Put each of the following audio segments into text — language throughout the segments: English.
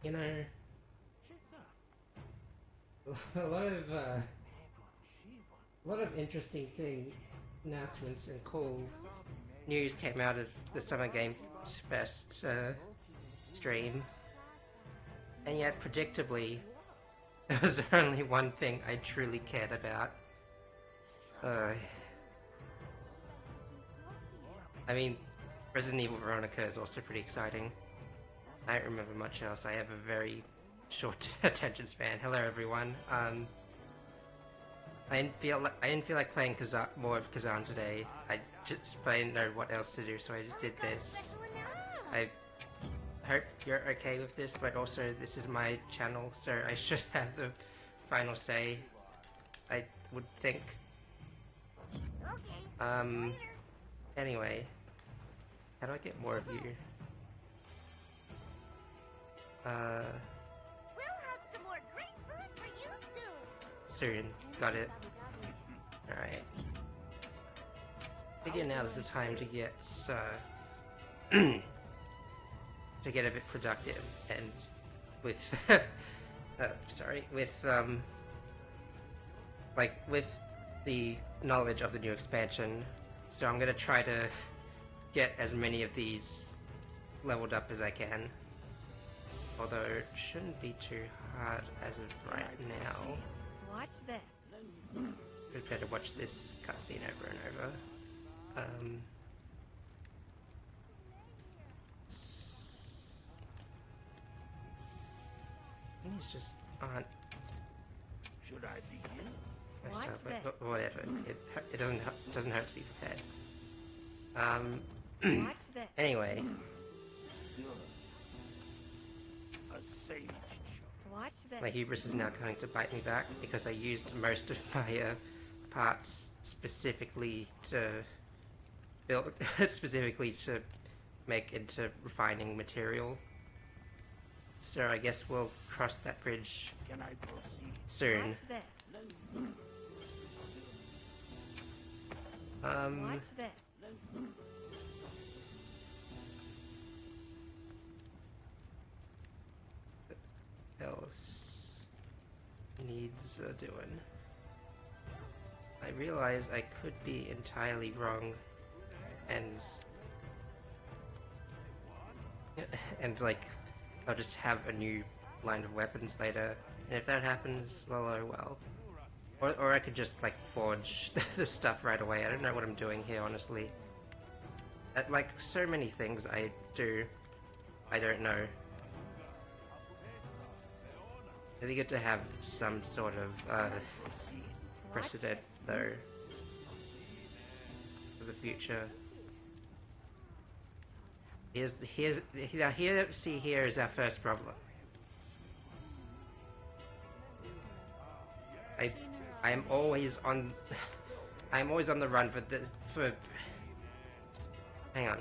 You know, a lot of interesting announcements and cool news came out of the Summer Game Fest stream, and yet predictably, there was only one thing I truly cared about. I mean, Resident Evil Veronica is also pretty exciting. I don't remember much else. I have a very short attention span. Hello, everyone. I didn't feel like playing more of Kazan today. I didn't know what else to do, so I just did this. I hope you're okay with this, but also this is my channel, so I should have the final say. I would think. Anyway, how do I get more of you? We'll have some more great food for you soon. Got it. Alright. Figure now is the time to get to get a bit productive, and with with the knowledge of the new expansion. So I'm gonna try to get as many of these leveled up as I can. Although it shouldn't be too hard as of right now. Watch this. We'd better watch this cutscene over and over. These just aren't. Should I begin? Myself, but whatever. It doesn't hurt to be prepared. Watch this. Anyway. A sage. Watch this. My hubris is now going to bite me back because I used most of my parts specifically to build, specifically to make into refining material. So I guess we'll cross that bridge soon. Watch this. Watch this. Else needs doing. I realize I could be entirely wrong, and like I'll just have a new line of weapons later, and if that happens, well, oh well. Or I could just like forge this stuff right away. I don't know what I'm doing here, honestly. Like so many things I do, I don't know. It'd be good to have some sort of precedent, though, for the future. Here is our first problem. I'm always on the run for this. Hang on.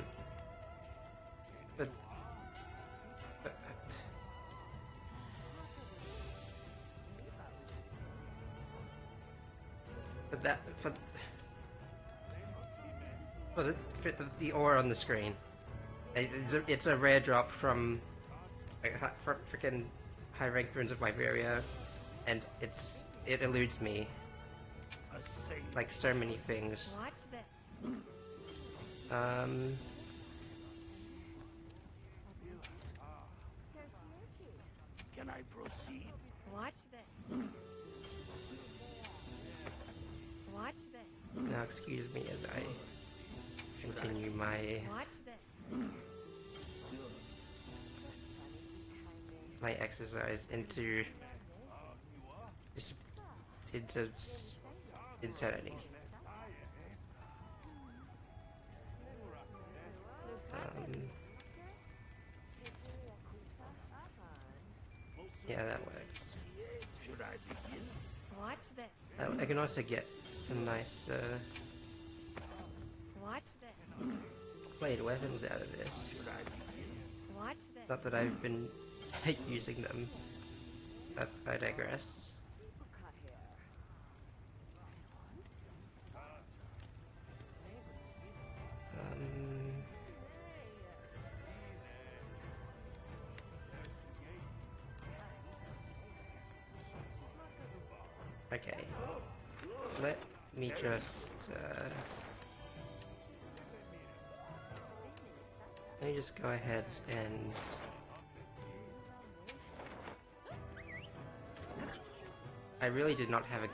For the ore on the screen. It's a rare drop from freaking high rank ruins of Iberia, and it eludes me like so many things. Watch this. Can I proceed? Watch this. Watch this. Now excuse me as I continue my Watch this. my exercise into insanity. Yeah, that works. Should I begin? Watch this. I can also get some nice Watch this. blade weapons out of this. Should I begin? Watch this. Not that I've been using them, but I digress. Okay. Let me just, let me just go ahead and... I really did not have a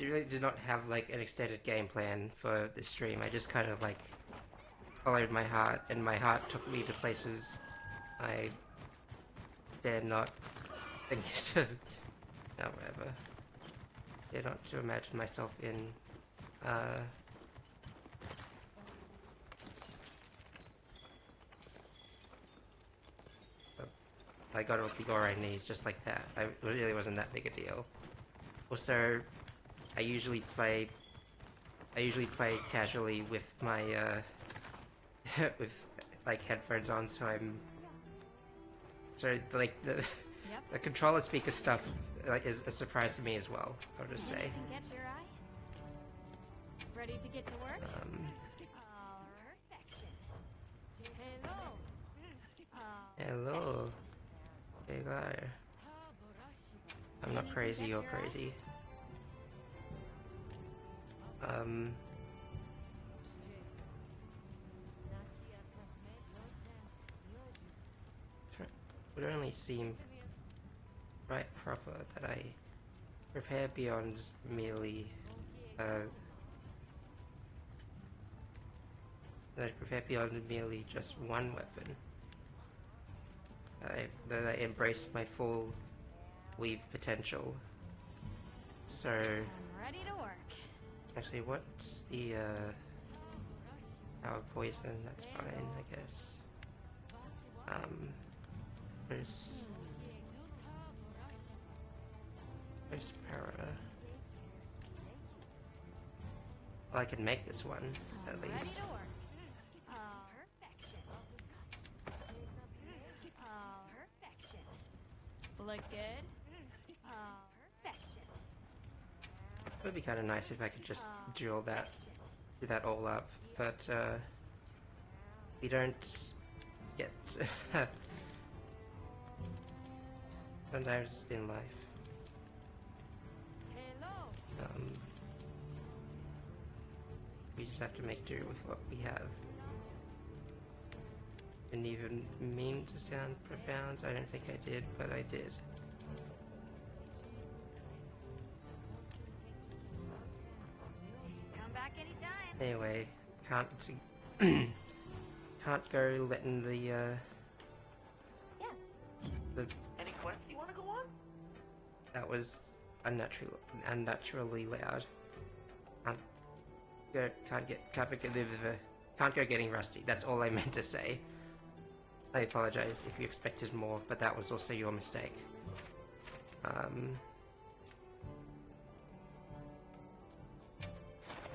really did not have like an extended game plan for this stream. I just kind of like followed my heart, and my heart took me to places I dare not think to... no, whatever. Dare not to imagine myself in, I got all the ore I need, just like that. It really wasn't that big a deal. Also, I usually play casually with my, with, like, headphones on, so like, the controller speaker stuff, like, is a surprise to me as well, I'll just say. Anything catch your eye? Ready to get to work? Perfection. Hello. Hello. Hey there. I'm not crazy, you're crazy. Would only seem right proper that I prepare beyond merely, just one weapon. That I embrace my full weave potential. So, I'm ready to work. actually, what's the power poison? That's fine, I guess. Where's para? Well, I can make this one at Ready least. to work. Perfection. Perfection. Look good. Perfection. It would be kind of nice if I could just do that all up, but we don't get sometimes in life. Hello. We just have to make do with what we have. Didn't even mean to sound profound. I don't think I did, but I did. Come back anytime. Anyway, can't go letting the Yes. Any quests you want to go on? that was unnaturally loud. Can't go getting rusty. That's all I meant to say. I apologize if you expected more, but that was also your mistake.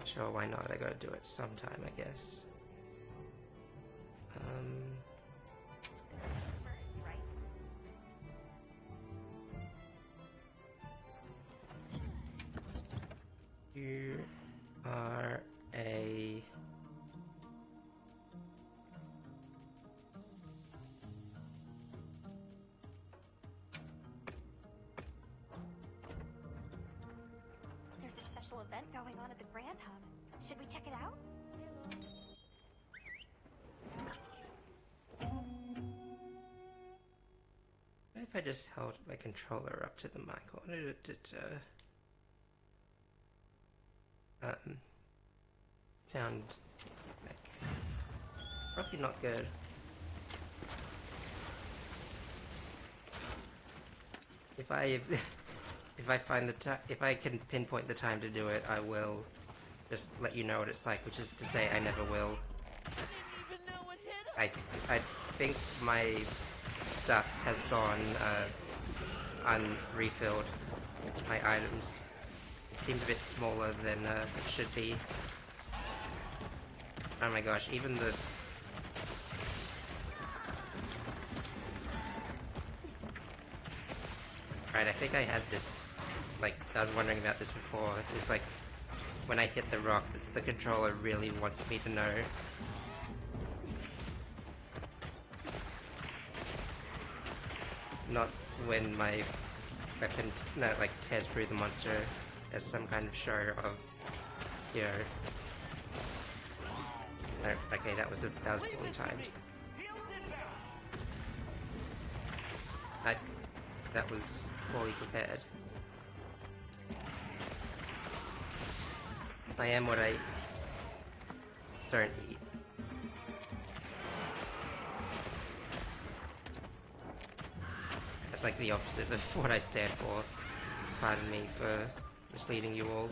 Sure, why not? I gotta do it sometime, I guess. First, right? You are a... There's a special event going on at the Grand Hub. Should we check it out? What if I just held my controller up to the mic? What did it sound like? Probably not good. If I can pinpoint the time to do it, I will just let you know what it's like, which is to say I never will. I think my stuff has gone unrefilled. My items. It seems a bit smaller than it should be. Oh my gosh, even the... Right, I think I had this, like, I was wondering about this before. It's like, when I hit the rock, the controller really wants me to know. Not when my weapon, like, tears through the monster as some kind of show of, you know... No, okay, that was poorly timed. That was poorly prepared. I am what I don't eat. That's like the opposite of what I stand for. Pardon me for misleading you all.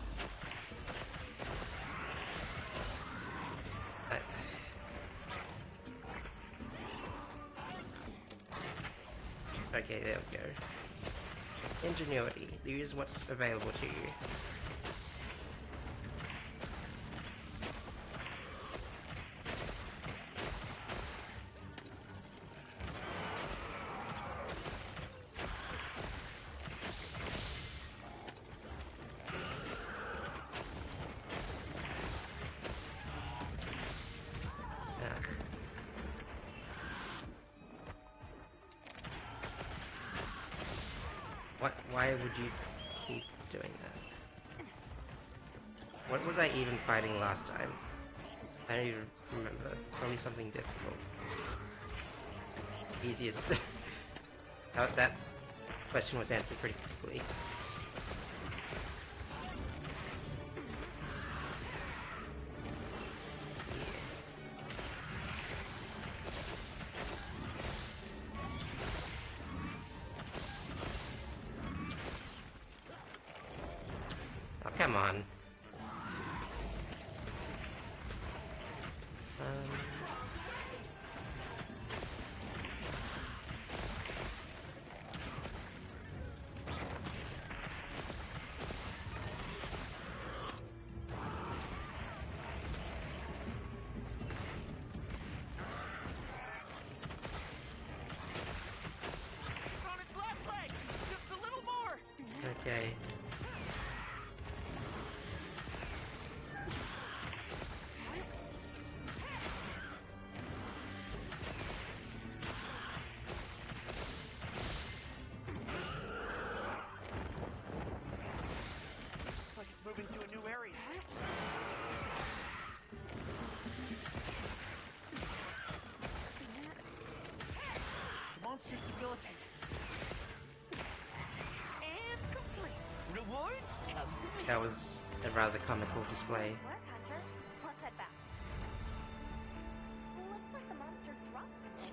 Okay, there we go. Ingenuity. Use what's available to you. Why would you keep doing that? What was I even fighting last time? I don't even remember. Probably something difficult. Easiest. That question was answered pretty quickly. Come on. On its left leg! Just a little more! Okay. Looks like it's moving to a new area. The monster's debilitated. And complete. Rewards come to me. That was a rather comical display. Nice work, Hunter. Let's head back. Looks like the monster dropped something.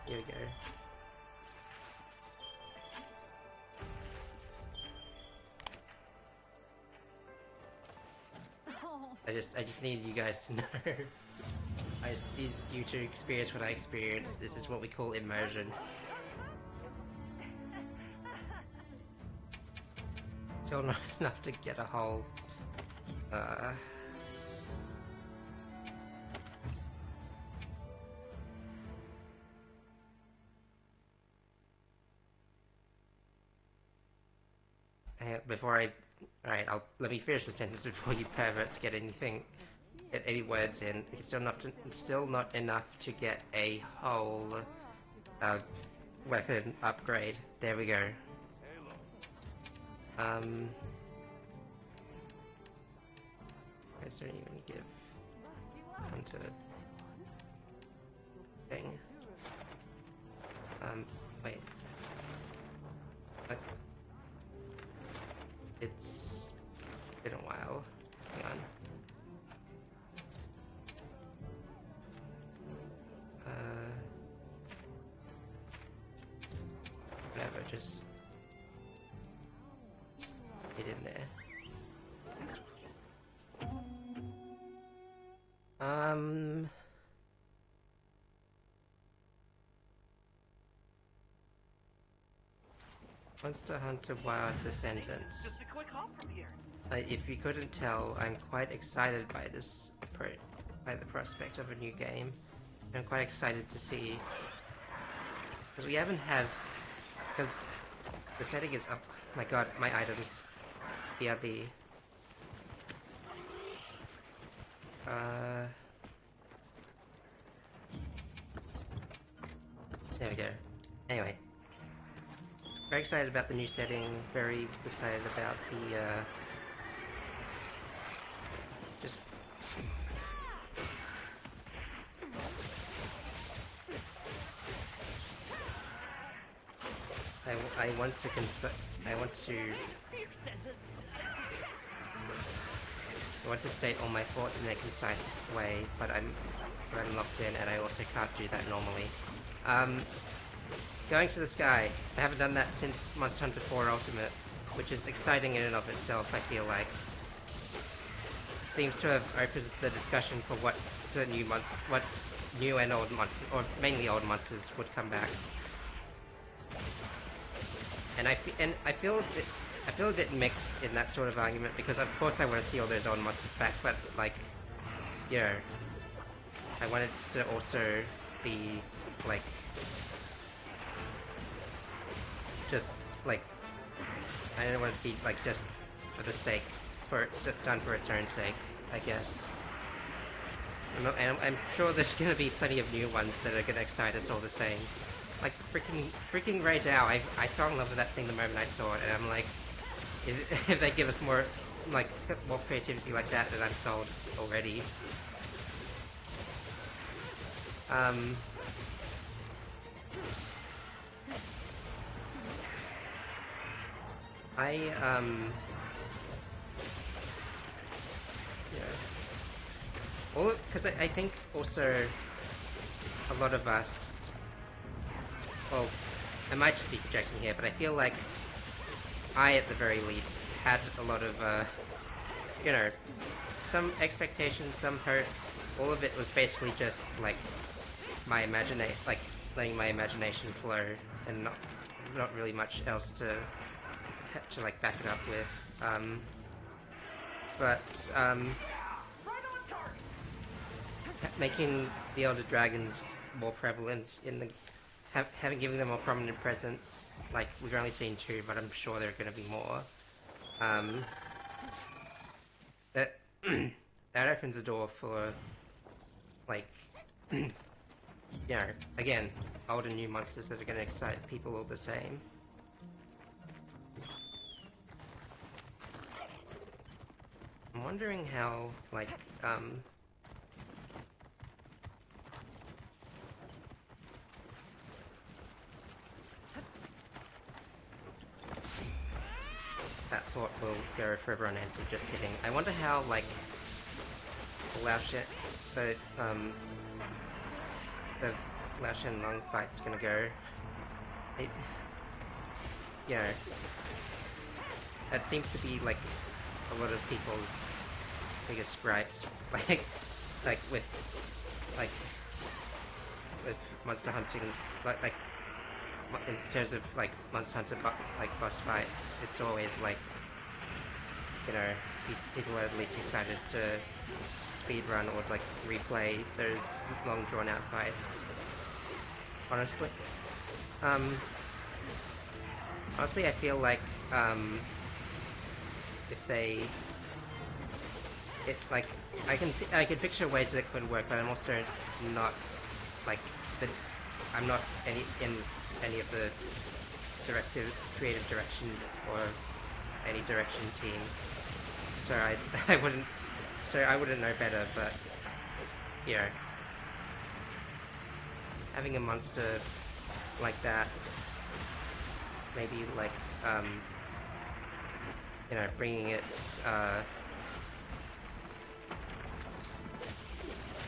Here we go. Oh, I just needed you guys to know. I just need you to experience what I experienced. This is what we call immersion. Still not enough to get a whole, Alright, let me finish the sentence before you perverts get any words in. It's still not enough to get a whole, weapon upgrade. There we go. Guys don't even give Hunter thing. Wait. What? It's been a while. Hang on. Whatever, just get in there. Monster Hunter Wild Descendants. Just a quick hop from here. If you couldn't tell, I'm quite excited by by the prospect of a new game. I'm quite excited to see, because we haven't had, because the setting is up. My God, my items, BRB. There we go. Anyway, very excited about the new setting. Very excited about the just. I want to state all my thoughts in a concise way, but I'm locked in, and I also can't do that normally. Going to the sky. I haven't done that since Monster Hunter 4 Ultimate, which is exciting in and of itself, I feel like. Seems to have opened the discussion for what's new and old monsters, or mainly old monsters, would come back. And I feel a bit mixed in that sort of argument, because of course I want to see all those old monsters back, but like, you know, I want it to also be like, just like, I don't want it to be like just for the sake, just done for its own sake, I guess. And I'm sure there's gonna be plenty of new ones that are gonna excite us all the same. Like freaking Ray Dow, I fell in love with that thing the moment I saw it, and I'm like, if they give us more creativity like that, then I'm sold already. Yeah. Because I think also a lot of us, well, I might just be projecting here, but I feel like I, at the very least, had a lot of, you know, some expectations, some hopes. All of it was basically just like my imagination, like letting my imagination flow, and not really much else to like back it up with. Making the Elder Dragons more prevalent in the giving them more prominent presence. Like, we've only seen 2, but I'm sure there are going to be more. That opens the door for, like, you know, again, old and new monsters that are going to excite people all the same. I'm wondering how, like, that thought will go forever unanswered, just kidding. I wonder how, like, the Lao Shen Lung fight's gonna go. You know, that seems to be, like, a lot of people's biggest gripes, like with Monster Hunting, like in terms of like Monster Hunter boss fights, it's always like, you know, people are at least excited to speedrun or like replay those long drawn out fights. Honestly, I feel like I can picture ways that it could work, but I'm also not like I'm not in any of the creative direction or any direction team, so I wouldn't know better. But you know, having a monster like that, maybe like you know, bringing it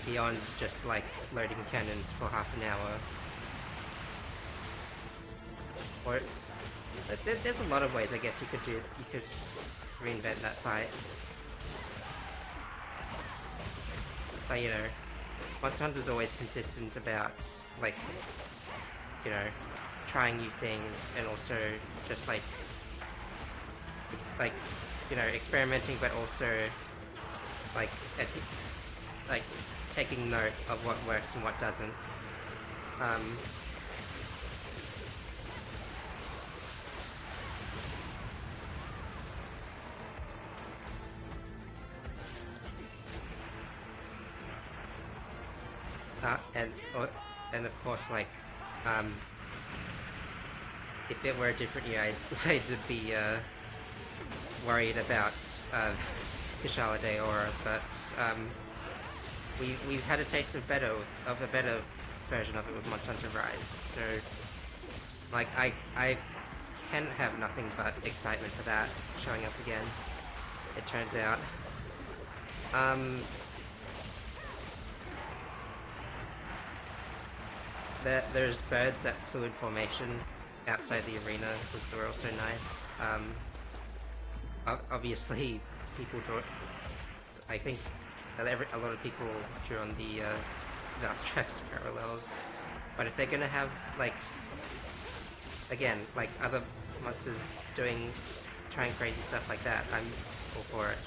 beyond just like loading cannons for half an hour. Or there's a lot of ways I guess you could reinvent that fight. But you know, Monster Hunter's always consistent about like, you know, trying new things and also just like you know, experimenting, but also like like taking note of what works and what doesn't. And of course, like, if it were a different year, I'd be worried about Kishalade Aura, but we've had a taste of a better version of it with Monster Hunter Rise. So, like, I can have nothing but excitement for that showing up again. It turns out. There's birds that flew in formation outside the arena, which were also nice. Obviously, people draw. I think a lot of people drew on the Valstrax parallels, but if they're gonna have like, again, like other monsters trying crazy stuff like that, I'm all for it.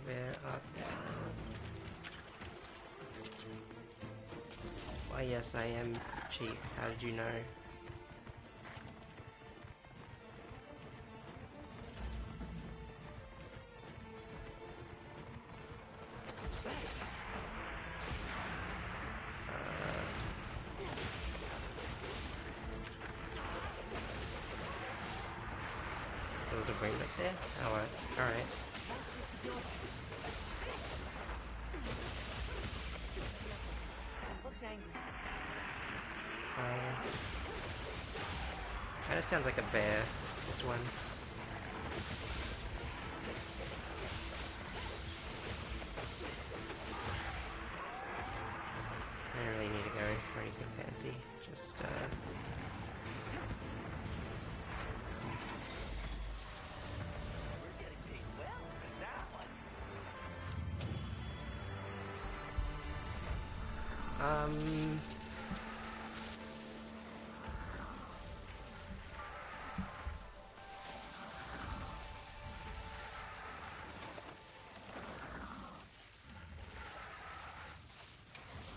Where are they? Why, yes, I am cheap. How did you know? There was a ring right there? Oh, alright. Kinda sounds like a bear, this one. I don't really need to go for anything fancy, just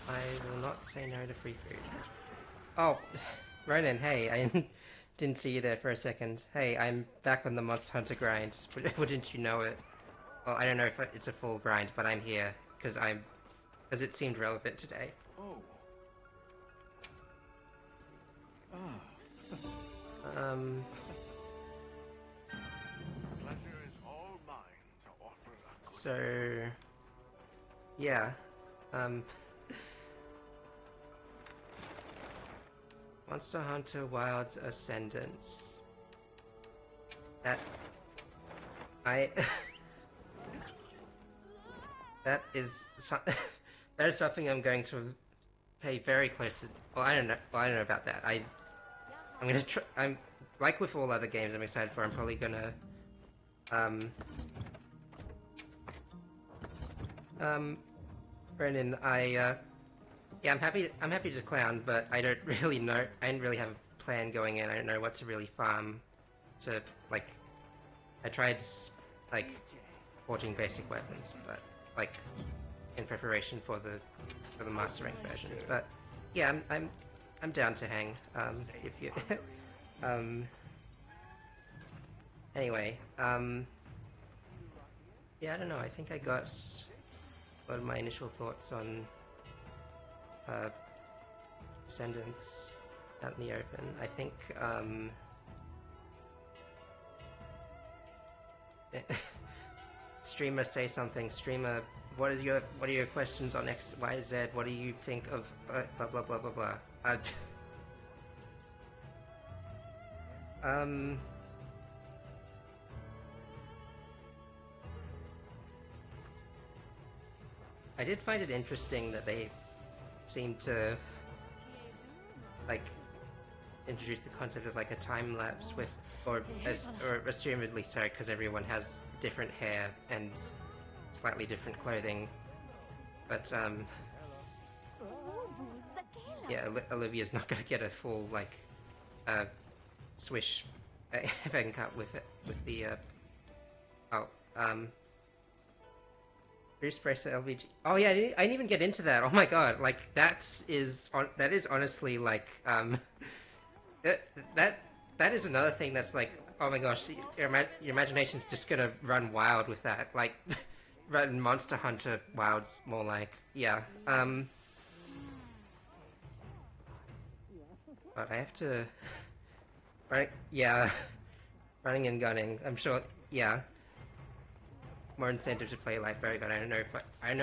I will not say no to free food. Oh, Ronan, hey, I didn't see you there for a second. Hey, I'm back on the Monster Hunter grind. Wouldn't you know it? Well, I don't know if it's a full grind, but I'm here because it seemed relevant today. Oh. Pleasure is all mine to offer a good So, yeah, Monster Hunter Wilds Ascendance. That is that is something I'm going to pay very close. Well, I don't know. Well, I don't know about that. I'm gonna try. I'm like with all other games I'm excited for. I'm probably gonna Brennan, yeah, I'm happy to clown, but I don't really know. I didn't really have a plan going in. I don't know what to really farm. To like, I tried like forging basic weapons, but like in preparation for the master rank versions. But yeah, I'm down to hang. If you anyway, yeah, I don't know. I think I got a lot of my initial thoughts on Descendants out in the open. I think streamer, say something. Streamer, what are your questions on X, Y, Z? What do you think of blah blah blah blah blah? I did find it interesting that they seem to like introduce the concept of like a time lapse with, or assumedly so, because everyone has different hair and slightly different clothing. But yeah, Olivia's not gonna get a full like swish bang cut with it with the Boost Bracer LVG. Oh yeah, I didn't even get into that. Oh my god, like that is honestly like that is another thing that's like, oh my gosh, your imagination's just gonna run wild with that. Like run Monster Hunter wilds more like, yeah. But I have to right, yeah. Running and gunning. I'm sure, yeah. More incentive to play like Bowgun. I don't know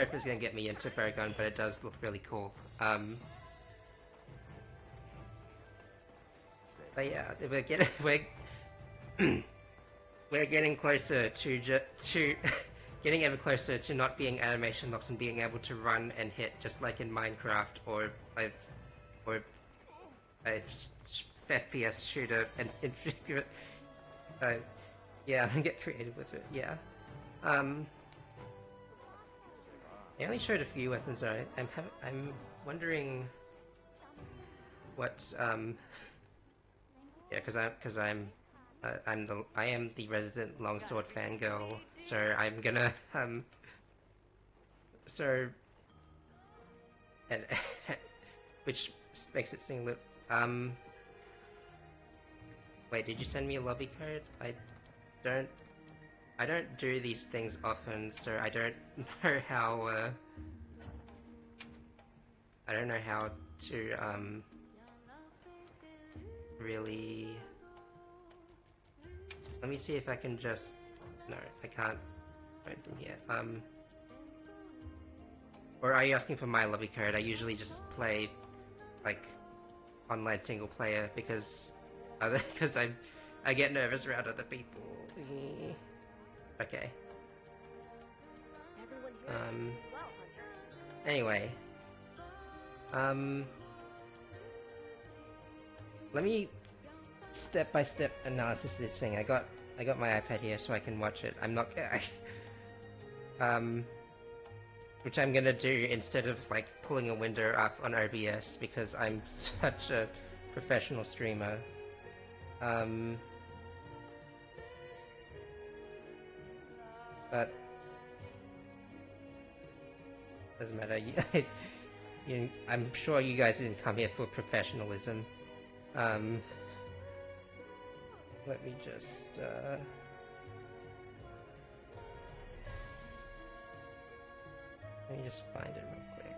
if it's gonna get me into Bowgun, but it does look really cool. But yeah, we're getting closer to getting ever closer to not being animation locked and being able to run and hit just like in Minecraft or a FPS shooter and yeah, get creative with it. Yeah. I only showed a few weapons. I'm wondering what yeah, because I am the resident longsword fangirl, so I'm gonna so and which makes it seem that wait, did you send me a lobby code? I don't do these things often, so I don't know how I don't know how to really. Let me see if I can just. No, I can't find from here. Or are you asking for my lobby code? I usually just play like online single player because I get nervous around other people. Okay. Anyway. Let me step-by-step analysis of this thing. I got my iPad here so I can watch it. I'm not which I'm gonna do instead of like pulling a window up on OBS because I'm such a professional streamer. But doesn't matter. I'm sure you guys didn't come here for professionalism. Let me just find it real quick.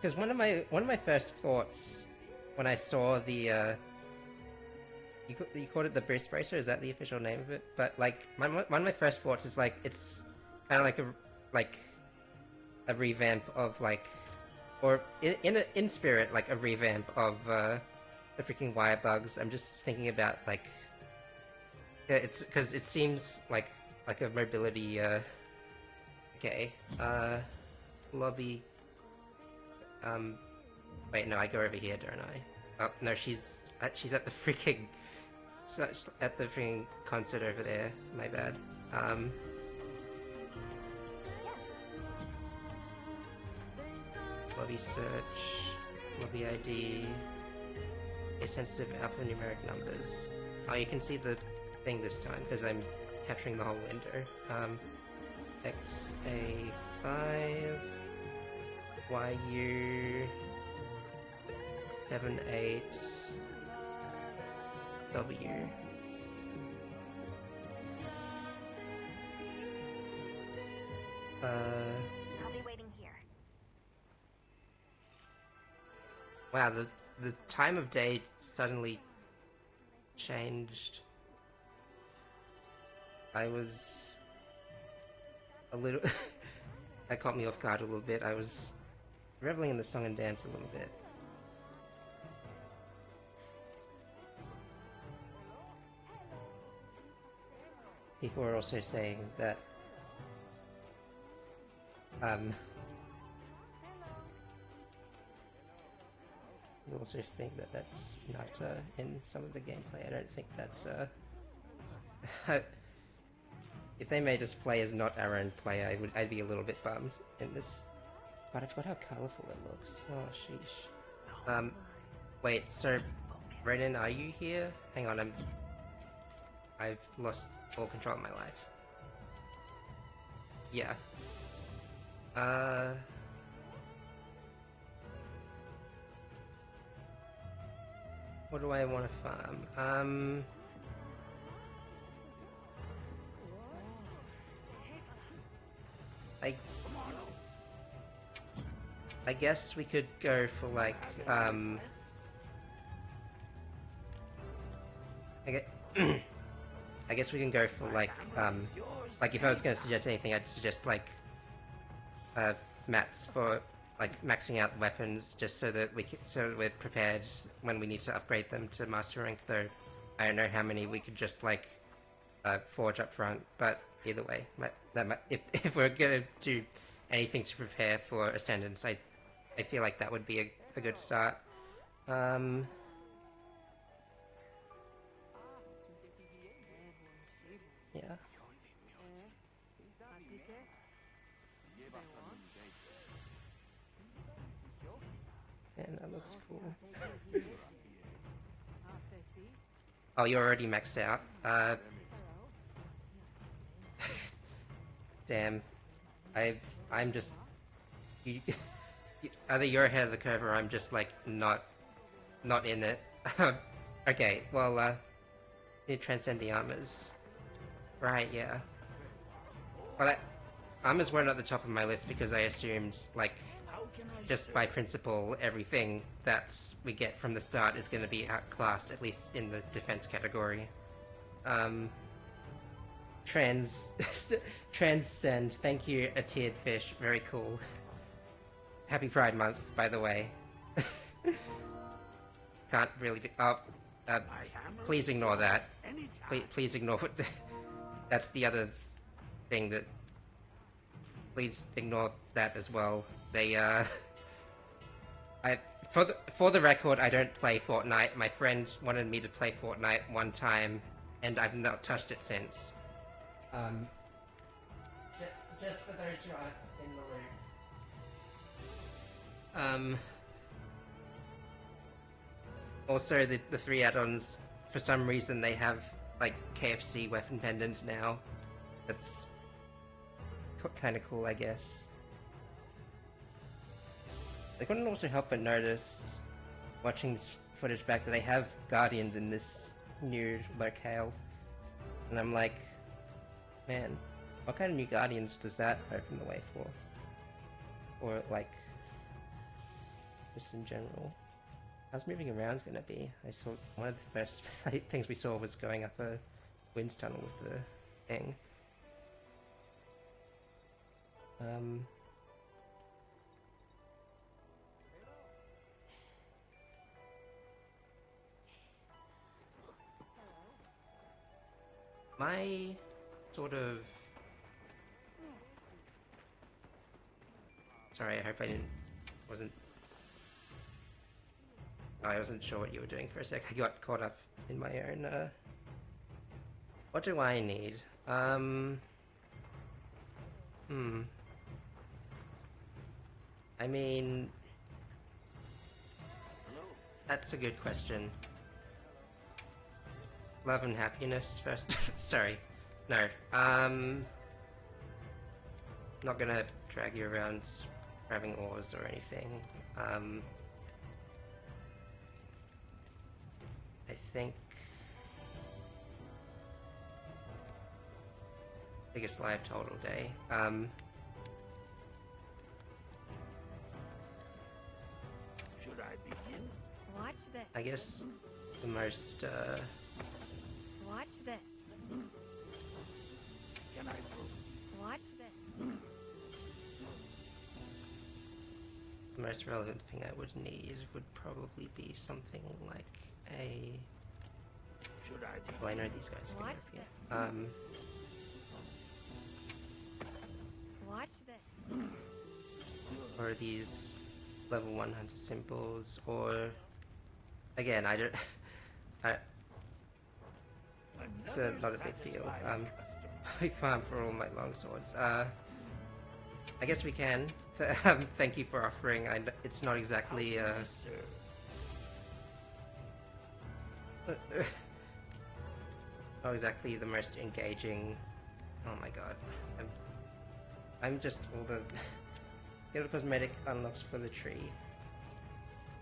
Because one of my first thoughts when I saw the you called it the Boost Bracer, is that the official name of it? But like one of my first thoughts is like it's kind of like a revamp of like, or in spirit like a revamp of the freaking wire bugs. I'm just thinking about like, yeah, it's because it seems like a mobility. Okay, lobby. Wait, no, I go over here, don't I? Oh no, she's at the freaking. At the freaking concert over there. My bad. Lobby search, lobby ID, a sensitive alphanumeric numbers. Oh, you can see the thing this time because I'm capturing the whole window. XA5 YU 78 W. I'll be waiting here. Wow, the time of day suddenly changed. I was a little that caught me off guard a little bit. I was reveling in the song and dance a little bit. People are also saying that I also think that that's not in some of the gameplay. I don't think that's if they made us play as not our own player, I'd be a little bit bummed in this. But I forgot how colourful it looks. Oh sheesh. Wait. So, Renan, are you here? Hang on. I've lost all control of my life. Yeah. What do I want to farm? I guess we could go for like, I guess we can go for like if I was going to suggest anything, I'd suggest like, mats for like maxing out weapons, just so that we're prepared when we need to upgrade them to master rank. Though I don't know how many we could just like forge up front, but either way, if we're gonna do anything to prepare for Ascendance, I feel like that would be a good start. Yeah. And that looks cool. Oh, you're already maxed out. Damn. I'm just... either you're ahead of the curve or I'm just, like, not in it. Okay, well, need to transcend the armors. Right, yeah. But armors weren't at the top of my list because I assumed, like, just by principle, everything that we get from the start is going to be outclassed, at least in the defense category. Transcend. Thank you, a tiered fish. Very cool. Happy Pride Month, by the way. Can't really be... Oh, please ignore that. Please ignore... That's the other thing that... Please ignore that as well. They, for the record, I don't play Fortnite. My friend wanted me to play Fortnite one time, and I've not touched it since. Just for those who aren't in the loop. Also, the 3 add-ons, for some reason, they have, like, KFC weapon pendants now. That's kind of cool, I guess. I couldn't also help but notice, watching this footage back, that they have Guardians in this new locale. And I'm like, man, what kind of new Guardians does that open the way for? Or, like, just in general. How's moving around gonna be? I saw one of the first things we saw was going up a wind tunnel with the thing. My sort of... Sorry, I hope I wasn't sure what you were doing for a sec. I got caught up in my own, What do I need? I mean... That's a good question. Love and happiness first. Sorry. No. Not gonna drag you around grabbing ores or anything. I think... biggest lie I've told all day. Should I begin? Watch this. I guess the most, Watch this. Can I proceed? Watch this. the most relevant thing I would need would probably be something like a... Should I begin? Well, I know these guys are Watch gonna be... Watch this. or these level 100 symbols, or again, I don't. It's not a big deal. I farm for all my longswords. I guess we can. Thank you for offering. It's not exactly not exactly the most engaging. Oh my god, I'm just all the get a cosmetic unlocks for the tree.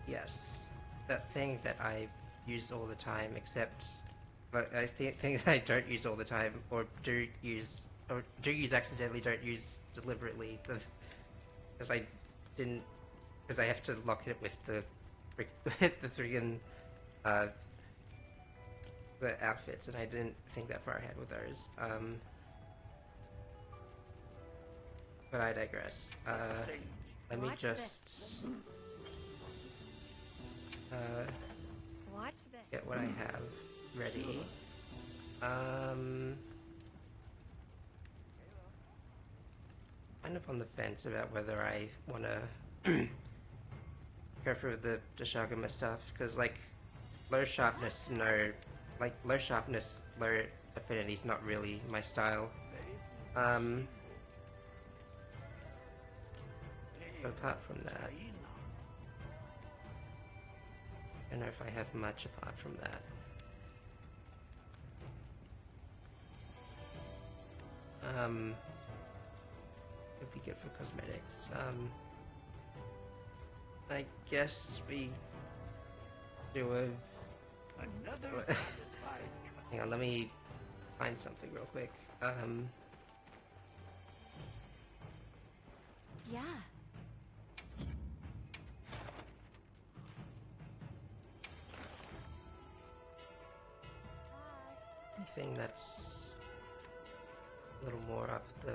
Yes, that thing that I use all the time, except but I think I don't use all the time, or do use accidentally, don't use deliberately, because I didn't, because I have to lock it with the friggin' the outfits, and I didn't think that far ahead with those. But I digress. Let me Watch just Watch this. get what I have ready. Kind of on the fence about whether I want to go for the Dashagama stuff, because like low sharpness, low sharpness, low affinity is not really my style. But apart from that, I don't know if I have much apart from that. It'd be good for cosmetics. I guess we do Another satisfied hang on, let me find something real quick. Yeah. Anything that's a little more up the.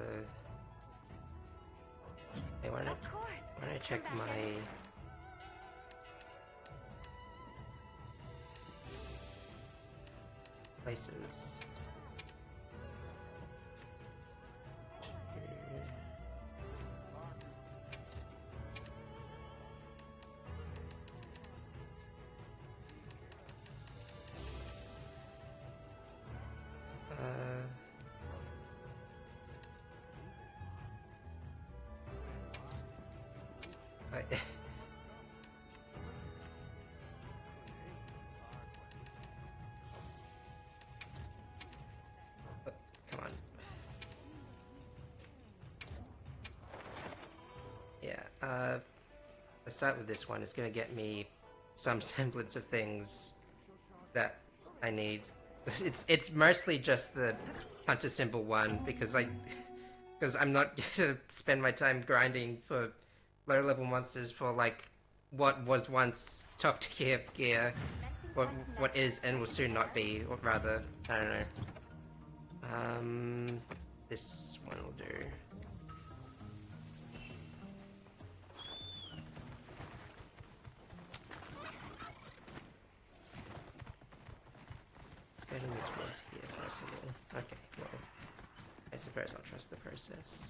Hey, why don't Of course. I check Come back my anytime. places? I oh, come on. Yeah, let's start with this one. It's gonna get me some semblance of things that I need. It's mostly just the hunter symbol one, because I'm not gonna spend my time grinding for low level monsters for like what was once top tier gear, what is and will soon not be, or rather, I don't know. This one will do. It's getting me towards here, first of all. Okay, well, I suppose I'll trust the process.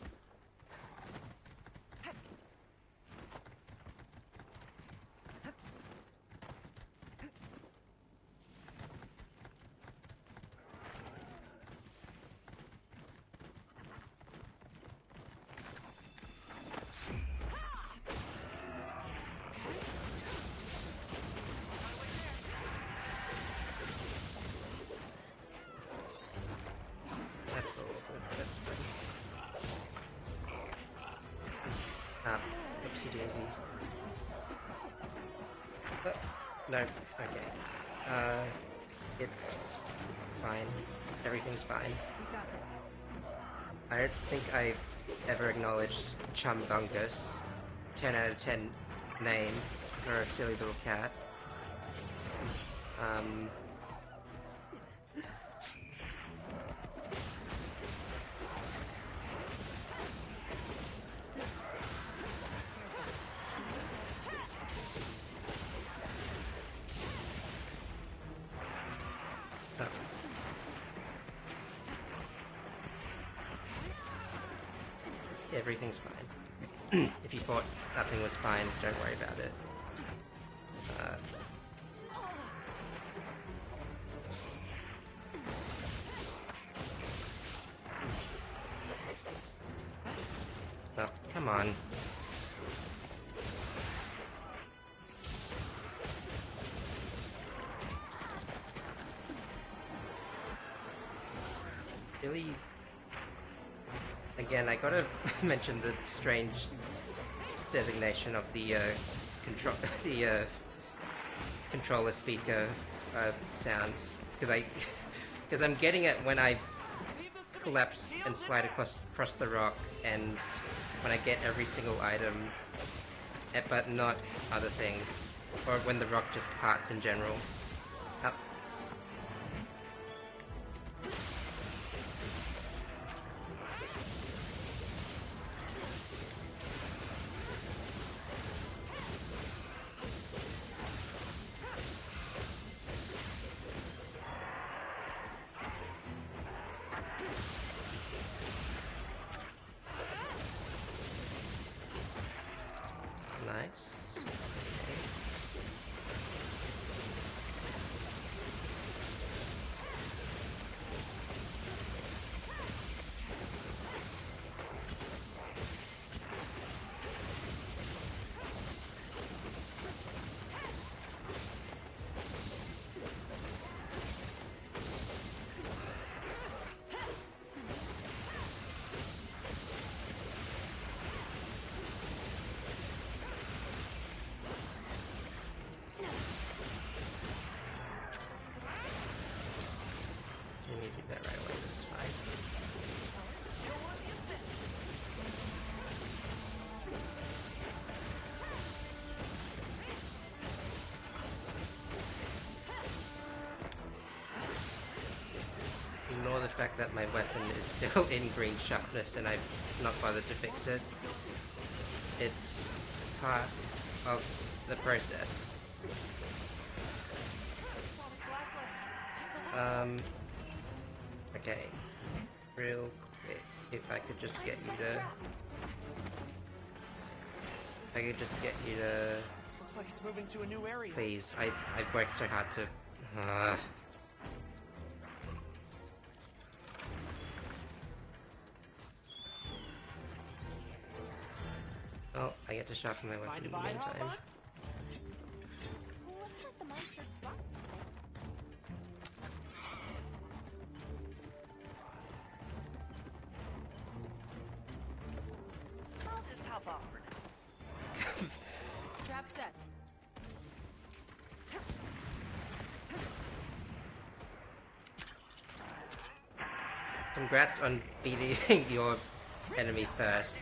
That's a little bit, that's fine. Ah, oopsie daisies. No, okay. It's fine. Everything's fine. We got this. I don't think I've ever acknowledged Chumbungus. 10 out of 10 name for a silly little cat. Oh. Everything's fine. If you thought nothing was fine, don't worry about it. Come on. Really, again, I gotta mention the strange designation of the controller speaker sounds, because I'm getting it when I collapse and slide across the rock, and when I get every single item, but not other things, or when the rock just parts in general. Nice. Ignore the fact that my weapon is still in green sharpness and I've not bothered to fix it. It's part of the process. Okay. Real quick, if I could just get you to... Looks like it's moving to a new area. Please, I've worked so hard to... Oh, I get to sharpen my weapon in the meantime. Looks like the monster dropped something. I'll just hop off for now. Trap set. Congrats on beating your enemy first.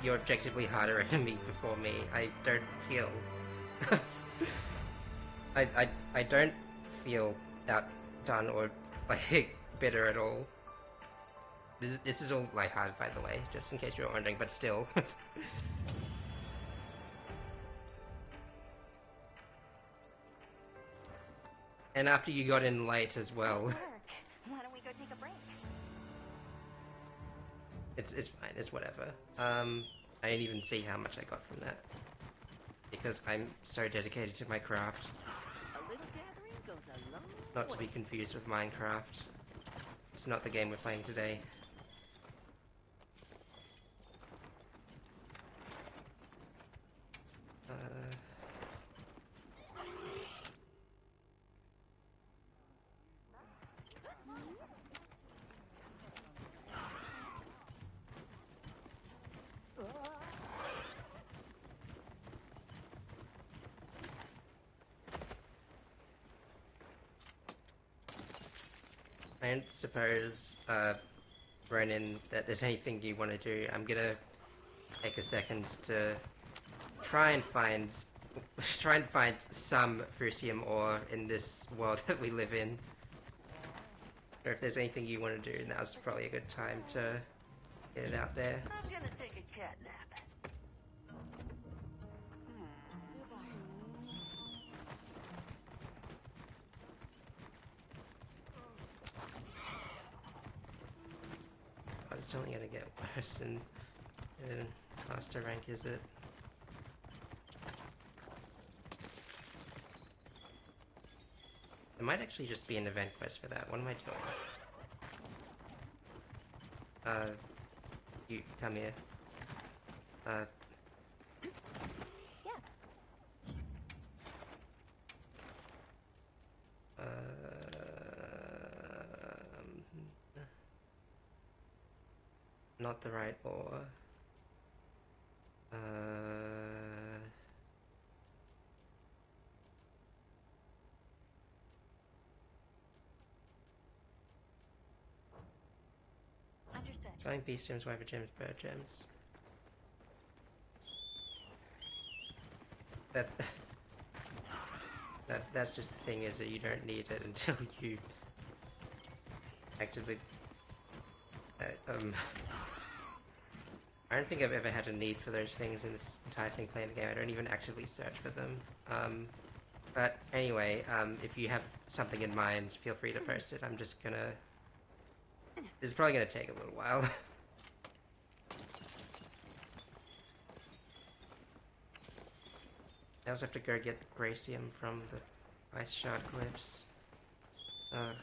Your objectively harder enemy before me. I don't feel... I don't feel outdone or, like, bitter at all. This is all lighthearted, by the way, just in case you were wondering, but still. And after you got in late as well. Work. Why don't we go take a break? It's fine, it's whatever. I didn't even see how much I got from that. Because I'm so dedicated to my craft. A little gathering goes a long Not to way. be confused with Minecraft. It's not the game we're playing today. I don't suppose, Ronan, that there's anything you want to do. I'm gonna take a second to try and find some Frusium ore in this world that we live in. Or if there's anything you want to do, now's probably a good time to get it out there. I'm gonna take a cat nap. Oh, it's only gonna get worse in master rank, is it? There might actually just be an event quest for that. What am I doing? You come here. Yes. Not the right ore. Understood. Flying beast gems, wyver gems, bird gems. That's just the thing, is that you don't need it until you actively. I don't think I've ever had a need for those things in this entire thing playing the game. I don't even actively search for them. But anyway, if you have something in mind, feel free to post it. I'm just gonna. This is probably gonna take a little while. I also have to go get Gracium from the Ice Shard Glyphs. Ugh.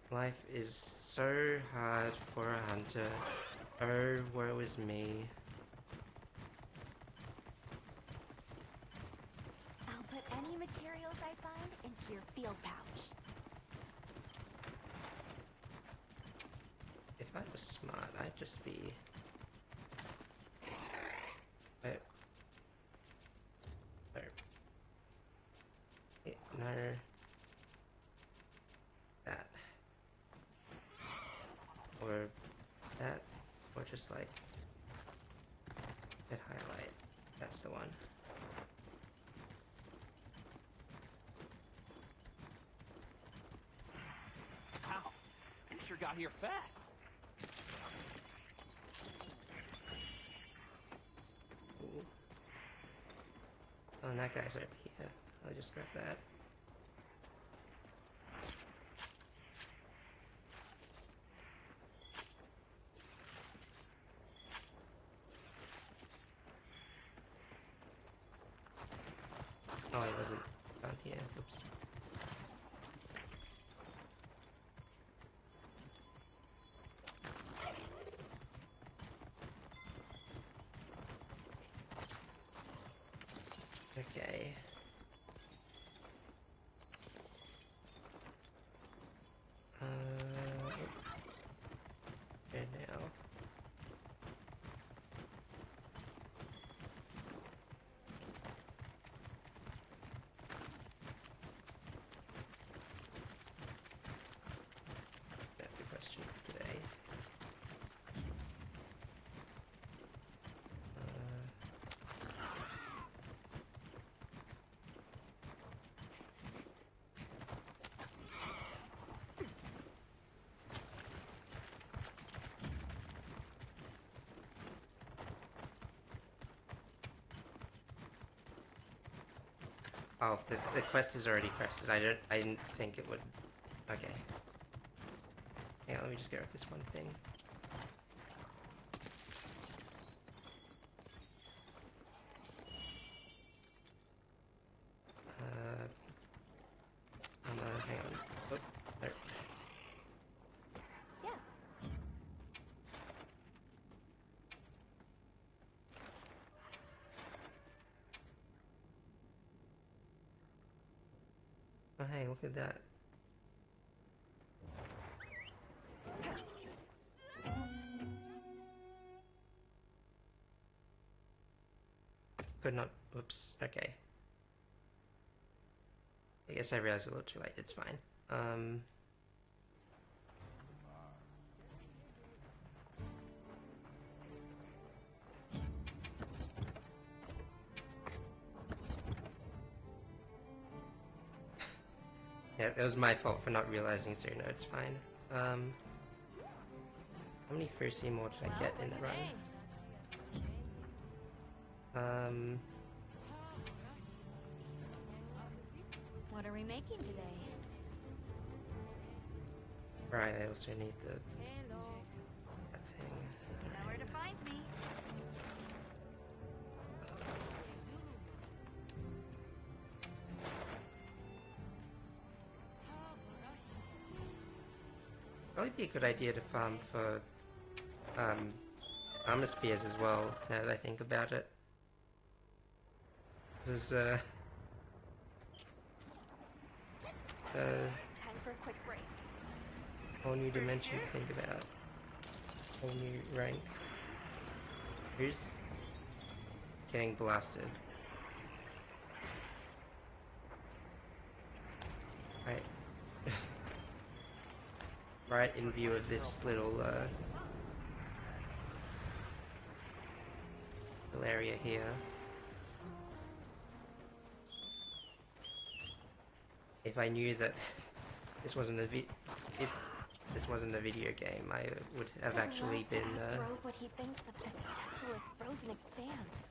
Life is so hard for a hunter. Oh, woe is me. I'll put any materials I find into your field pouch. If I was smart, I'd just be... No. That. Or that. Or just like... hit highlight. That's the one. Wow, you sure got here fast. Ooh. Oh, and that guy's over here. I'll just grab that. Oh, I wasn't down here. Oops. Okay. And now. That's the question for today. Oh, the quest is already quested. I didn't think it would. Okay. Hang on, let me just get rid of this one thing. Hang on. Oh, there. Yes. Oh, hey, look at that. Could not. Oops. Okay. I guess I realized a little too late. It's fine. Yeah, it was my fault for not realizing, so no, it's fine. How many Fierce more did I get in the run? What are we making today? Right, I also need the... Hello. that thing. Know where to find me. Probably be a good idea to farm for, armor spears as well, now that I think about it. There's Time for a quick break. whole new dimension to think about. Whole new rank. Who's getting blasted? Right. Right in view of this little area here. If I knew that this wasn't a if this wasn't a video game, I would have actually been. Ask Grove what he thinks of this desolate, frozen expanse.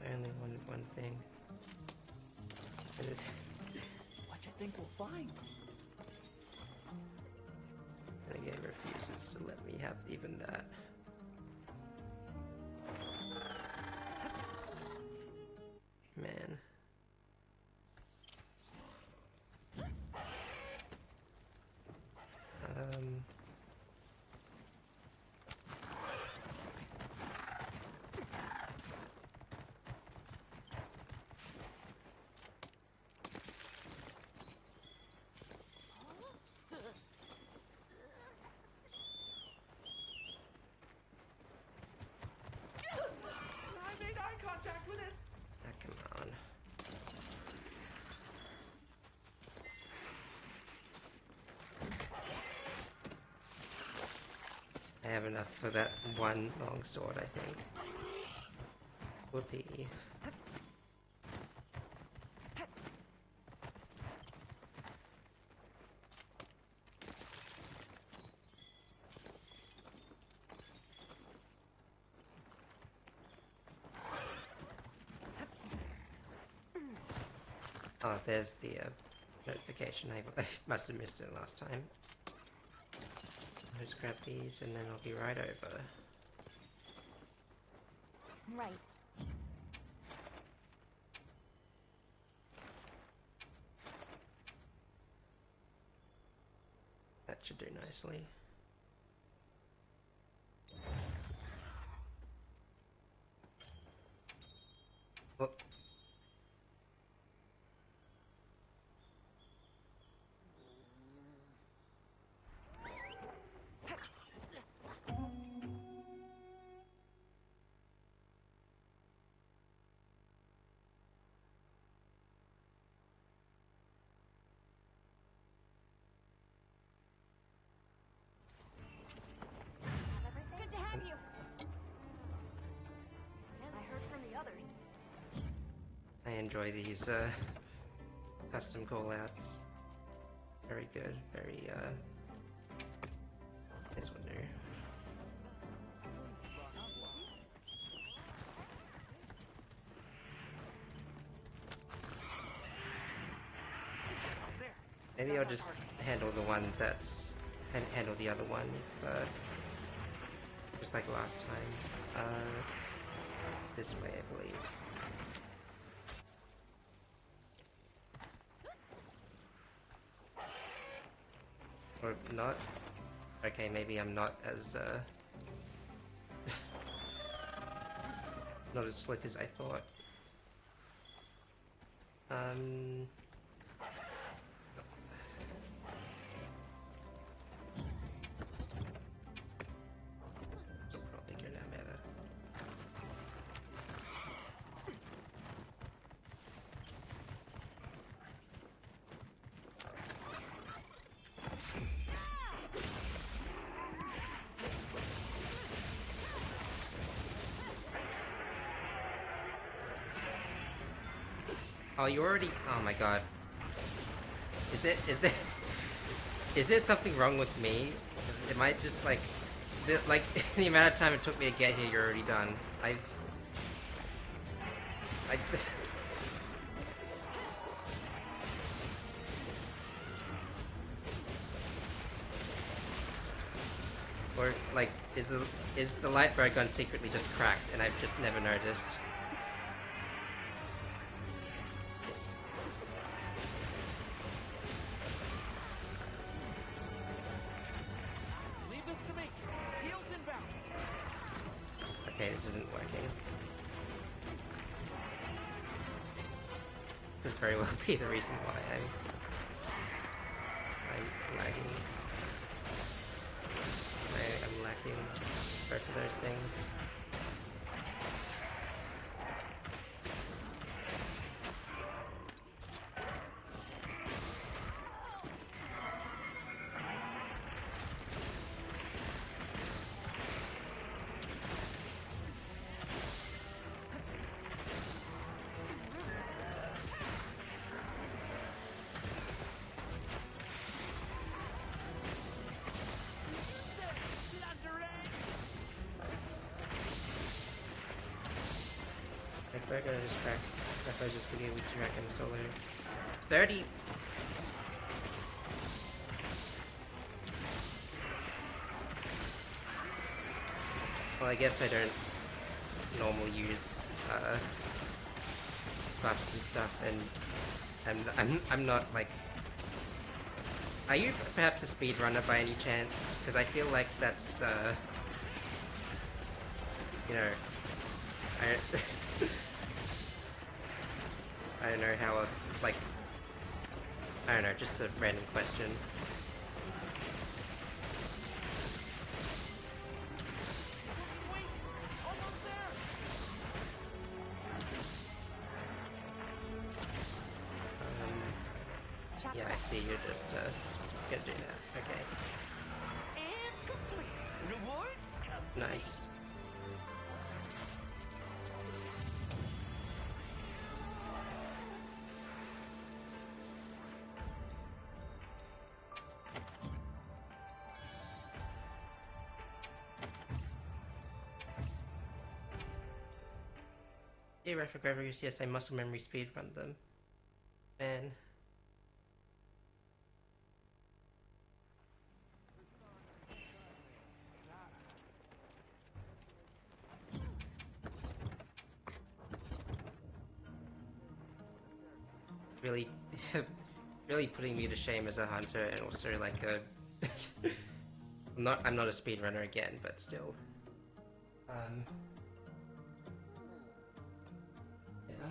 Only one thing. What you think we'll find? And the game refuses to let me have even that. Man. I made eye contact with it. Come on. I have enough for that one long sword, I think. Whoopee. Oh, there's the notification. I must have missed it last time. I'll just grab these and then I'll be right over. Right. That should do nicely. Oh. Good to have you. I heard from the others. I enjoy these custom callouts. Very good, very this will do. Maybe I'll just handle the one that's handle the other one if just like last time. This way, I believe. Or not? Okay, maybe I'm not as not as slick as I thought. It'll probably go down better. Oh, you already. Oh my god. Is there something wrong with me? It might just like the amount of time it took me to get here, you're already done. I Or, like, is the light bar gun secretly just cracked and I've just never noticed? Leave this to me. Heels inbound. Okay, this isn't working. Could very well be the reason why I'm lagging. I'm lacking both of those things. Like, we're gonna just track. If I just video, we track him solo. 30! Well, I guess I don't normally use buffs and stuff, and I'm not like. Are you perhaps a speedrunner by any chance? Because I feel like that's you know, I don't know how else, like, I don't know, just a random question. Yeah, I see, you're just, gonna do that, okay. And complete. Rewards come to me. Nice. Yeah, retro grabbers, yes, I muscle memory speedrun them. Man. Really, really putting me to shame as a hunter, and also like a. I'm not a speedrunner again, but still. Yeah.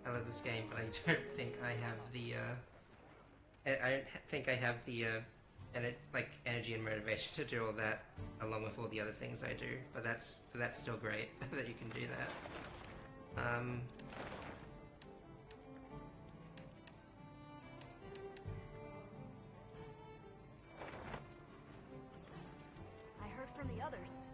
I love this game, but I don't think I have the. I don't think I have the energy and motivation to do all that, along with all the other things I do. But that's still great that you can do that. I heard from the others.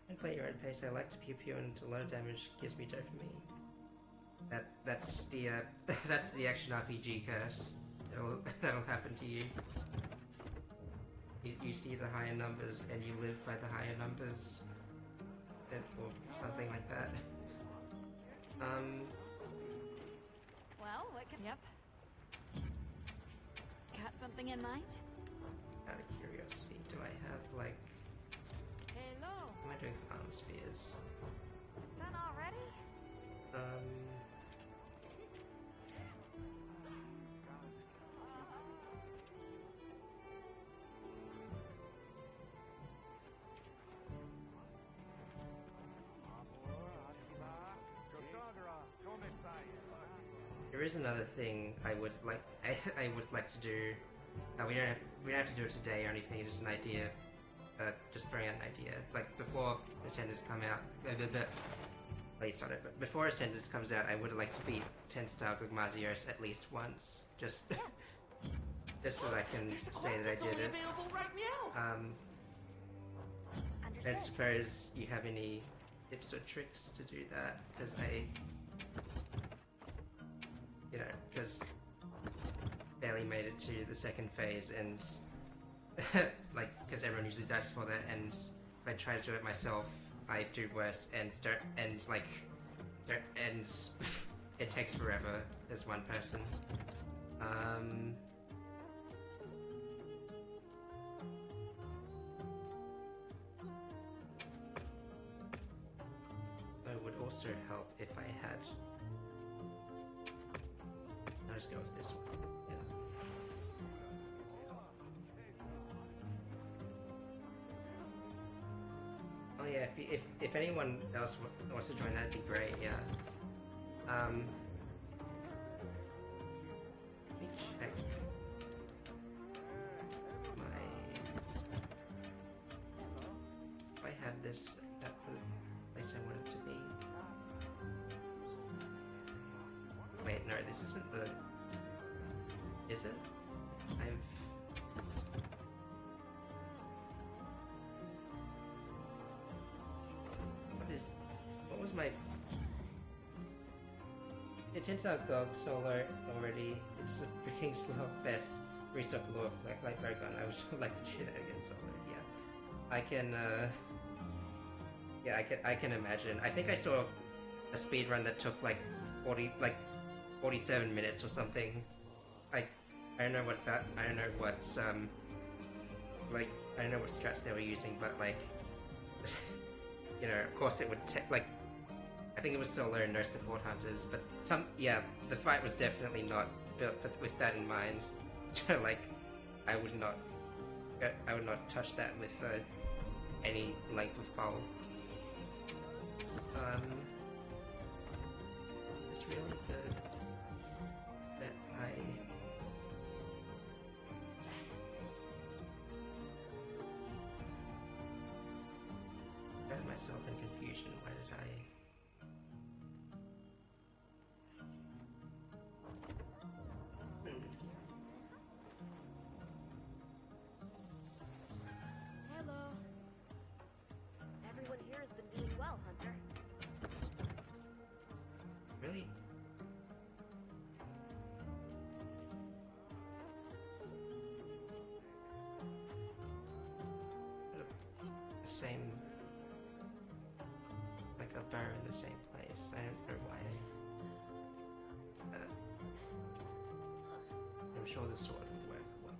I play your own pace. I like to pew pew, and a lot of damage gives me dopamine. That's the that's the action RPG curse. That'll happen to you. You see the higher numbers, and you live by the higher numbers, or something like that. Well, what can... Yep. Got something in mind? Out of curiosity, do I have like? Hello. Am I doing farm spears? Done already? There is another thing I would like. I would like to do. We don't have to do it today or anything. Just an idea. Just throwing out an idea. Like before Ascenders come out. Late started, but before Ascenders comes out, I would like to beat 10-star Gugmazios at least once. Just just so that I can say that I did it. Right now. I suppose you have any tips or tricks to do that, because because barely made it to the second phase, and like, because everyone usually dies for that, and if I try to do it myself, I do worse, and it takes forever as one person. Um, it would also help if I had. I'll just go with this one. Yeah. Oh yeah, if anyone else wants to join, that'd be great. Yeah. Let me check my. If I had this at the place I want it to be. Wait, no, this isn't the. Is it? What was my? It turns out GOG Solar already. It's a freaking slow fest. Restock Lore like Paragon. I would like to do that again, Solar. Yeah, I can. Yeah, I can imagine. I think I saw a speed run that took like 47 minutes or something. I don't know what that. I don't know what like I don't know what strats they were using, but like. You know, of course it would take, like, I think it was solo and no support hunters, but the fight was definitely not built with that in mind. So, like, I would not touch that with any length of pole. It's really good that I... myself in confusion. Why did I? Hello. Everyone here has been doing well, Hunter. Really? The same. A bar in the same place. I don't know why. I'm sure the sword would work well.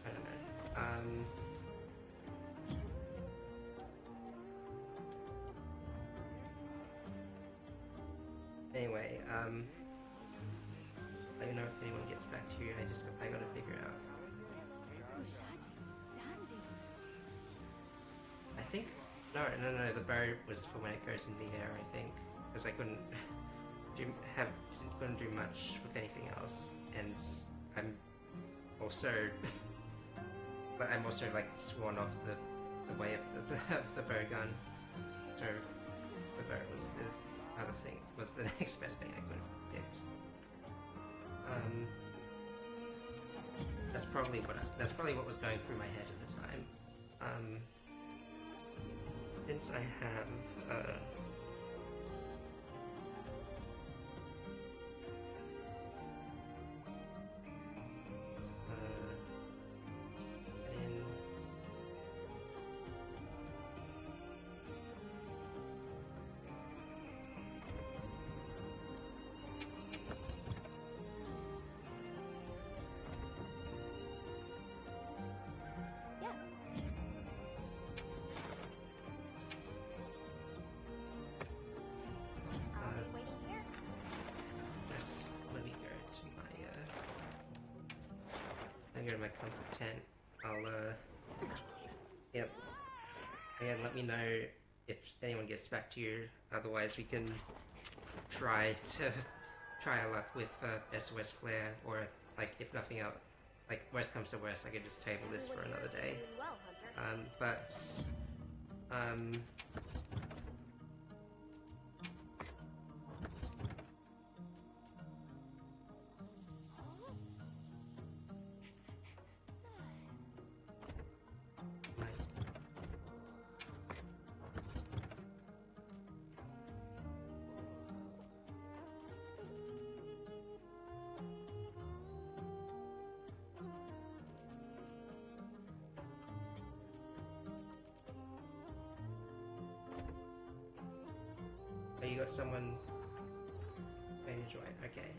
I don't know. Anyway, I don't know if anyone gets back to you. I gotta figure out. I think no. The bow was for when it goes in the air. I think because I couldn't do much with anything else, and I'm also like sworn off the way of the bow gun. So the bow was the other thing. Was the next best thing I could have picked. That's probably what was going through my head at the time. Since I have go to my comfort tent. I'll yep. Again, let me know if anyone gets back to you. Otherwise, we can try our luck with SOS Flare, or like if nothing else, like worst comes to worst, I could just table this for another day. someone waiting to join. Okay.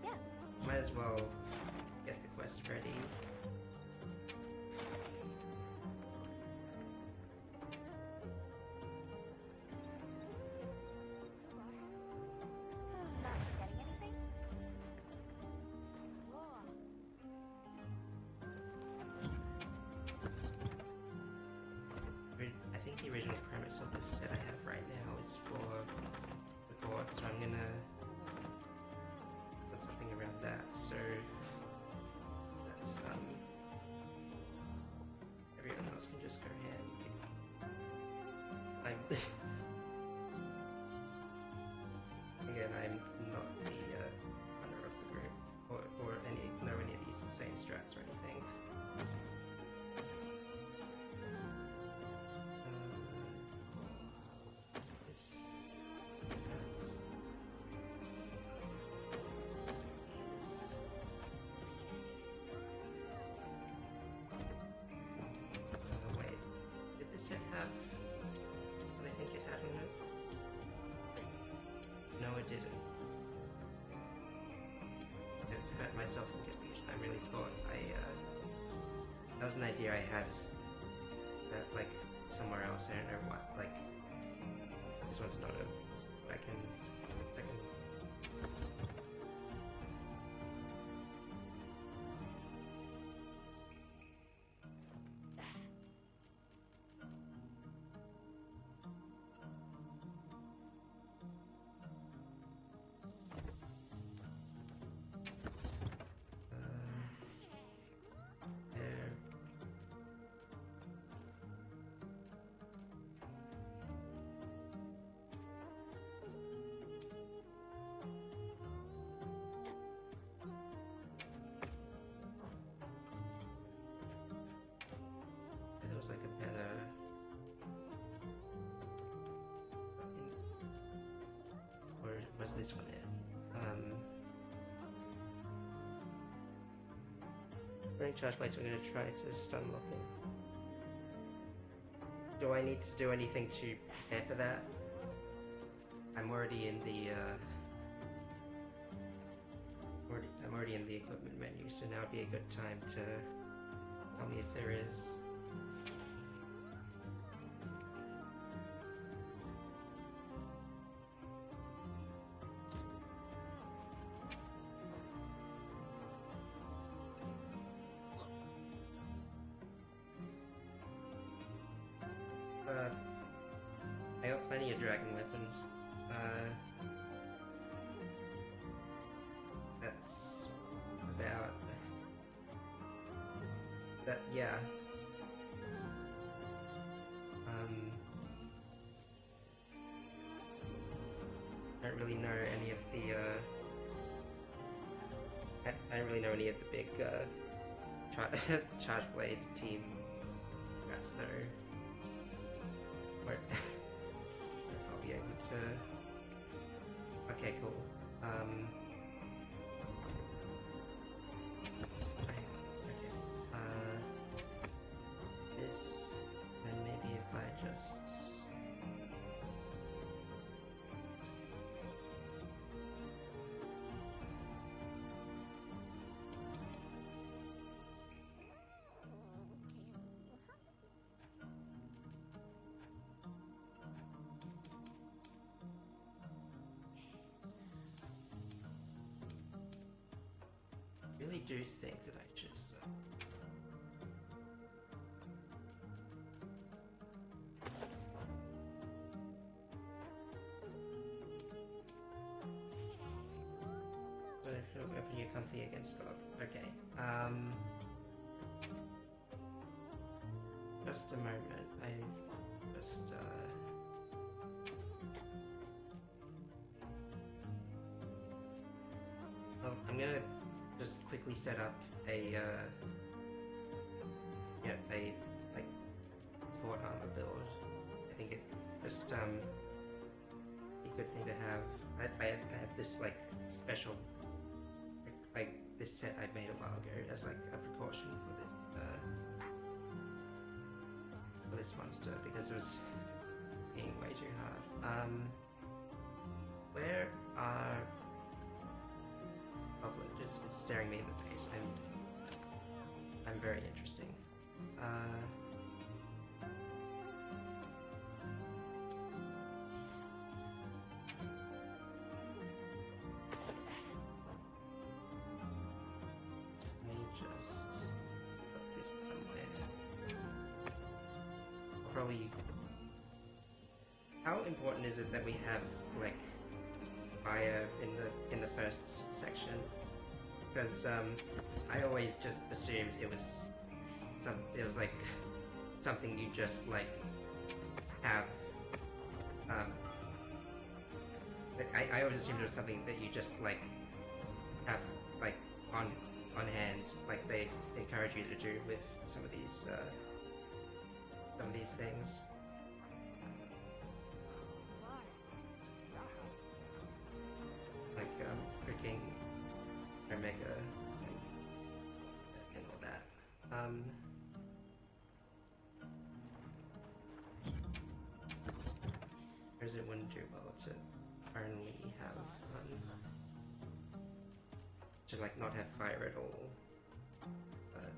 Yes. Might as well get the quest ready. Not forgetting anything? Whoa. I think the original premise of this set I have right now is for support, so I'm gonna put something around that. So that's everyone else can just go ahead. I'm again, I'm not the owner of the group or know any of these insane strats or anything. Wait, did this set have what I think it had in it? No, it didn't. I've hurt myself in confusion. I really thought that was an idea I had that, like, somewhere else. I don't know what. Like, this one's not a. I can. There. There was like a better. Or was this one it? During charge place, we're going to try to stun lock him. Do I need to do anything to prepare for that? I'm already in the I'm already in the equipment menu, so now would be a good time to tell me if there is. I got plenty of dragon weapons. That's about that. Yeah. I don't really know any of the. I don't really know any of the big charge blade team. That's though. Where if I'll be able to. Okay, cool. This, then maybe if I just. Really do think that I should. But if you're open, you're comfy against dog. Okay. Just a moment. I just well, I'm gonna just quickly set up a a like sport armor build. I think it just be a good thing to have. I have this like special like this set I made a while ago as like a precaution for this monster because it was being way too hard. Where are... Oh, it's staring me in the face. I'm very interesting. Let me just put this somewhere. Probably. How important is it that we have like fire in the first section? Because I always just assumed it was like something you just like have. I always assumed it was something that you just like have like on hand, like they encourage you to do with some of these things. Like freaking Omega and all that. Whereas it wouldn't do well to only have to like not have fire at all. But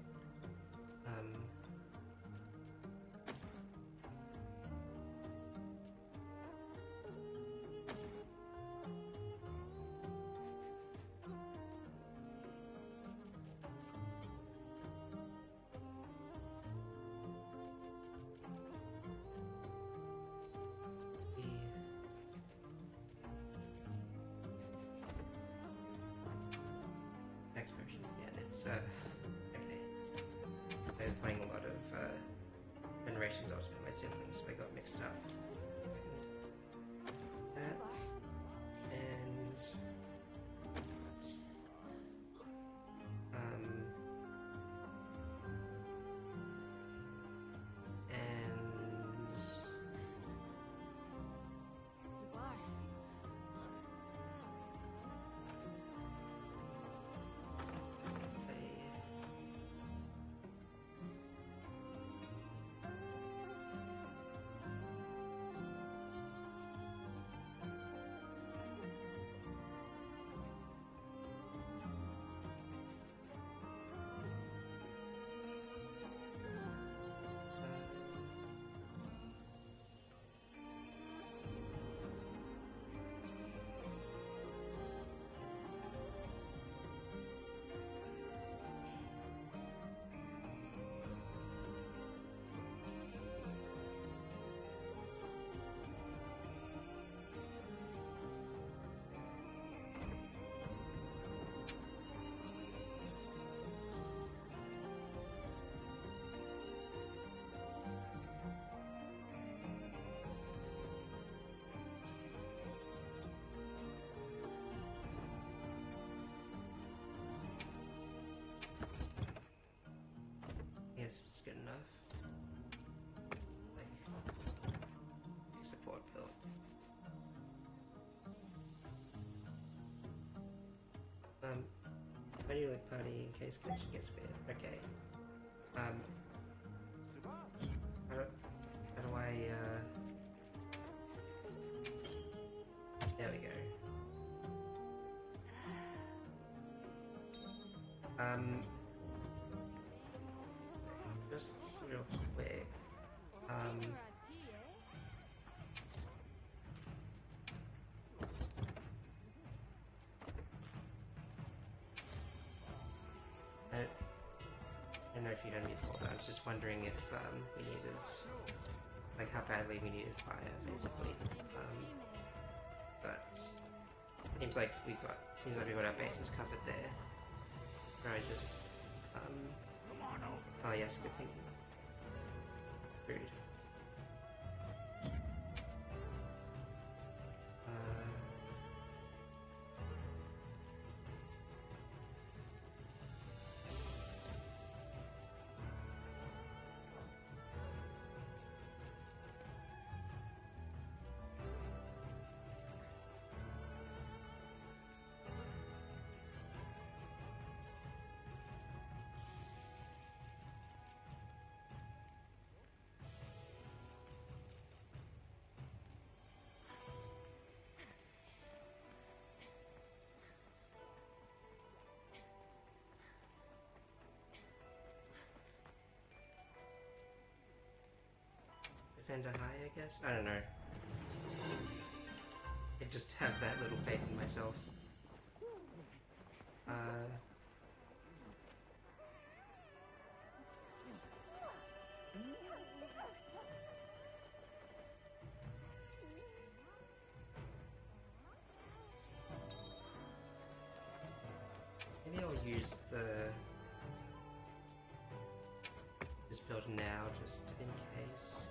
next version again, it's okay. I've been playing a lot of Generations of my siblings, so I got mixed up. That and yes, it's good enough. Like support build. Manually party in case connection gets weird. Okay. How do I there we go. Just real quick. I don't know if you don't need to, I was just wondering if we needed, like how badly we needed fire, basically. But seems like we got our bases covered there. Right, just oh yes, good thinking. Rude. defender high, I guess? I don't know. I just have that little faith in myself. Maybe I'll use this build now, just in case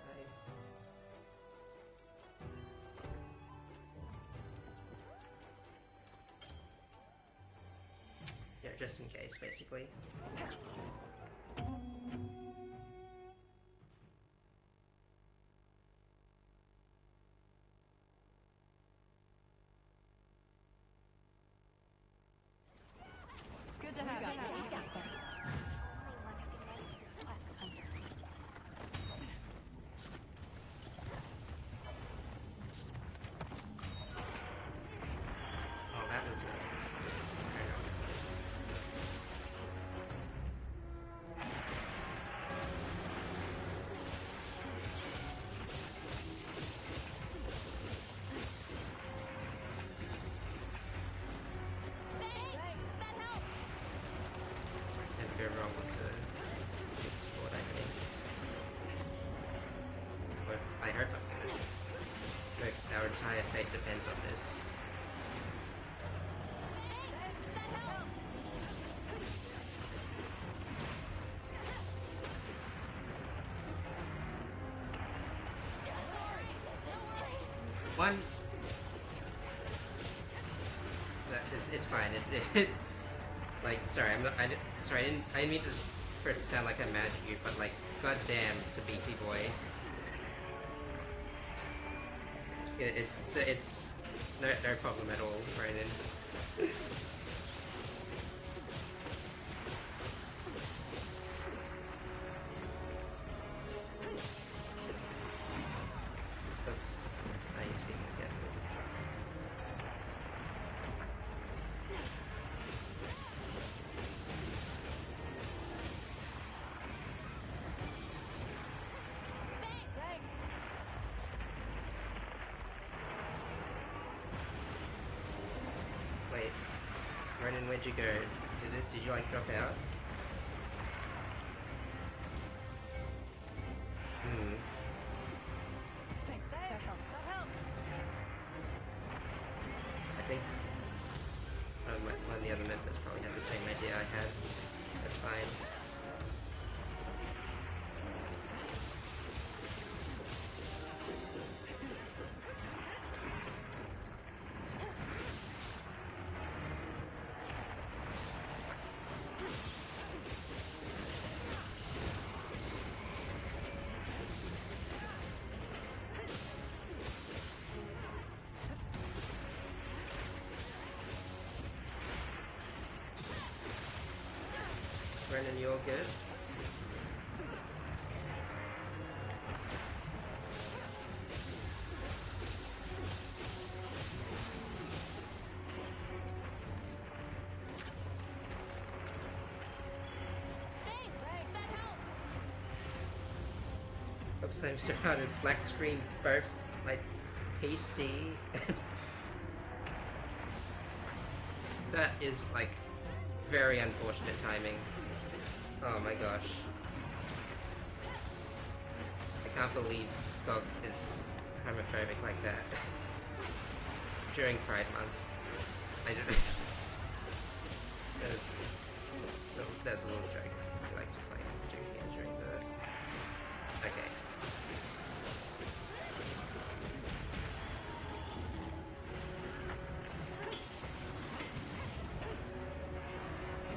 yeah, just in case, basically. Good to have you. Only one who can manage this quest, Hunter. Oh, that was Thanks, that helps. Can't go wrong with the sword, I think. But I hope I'm good. Look, our entire fate depends on this. Thanks, that helps. One. It's fine. Like, sorry, I'm not. Sorry, I didn't mean for it to sound like I'm mad at you, but like, goddamn, it's a beefy boy. It's no problem at all, Brandon. Oops, I need to be careful. Thanks. Wait, Brennan, where'd you go? Did you like drop out? Thanks, that helps. That helped. I think one of the other members probably had the same idea I had. That's fine. Brennan, you all good? Thanks, that helps. Oops, I'm surrounded. Black screen, both my PC. That is like very unfortunate timing. Oh my gosh. I can't believe GOG is homophobic like that. During Pride Month. I don't there's a little joke I like to play during the... Okay.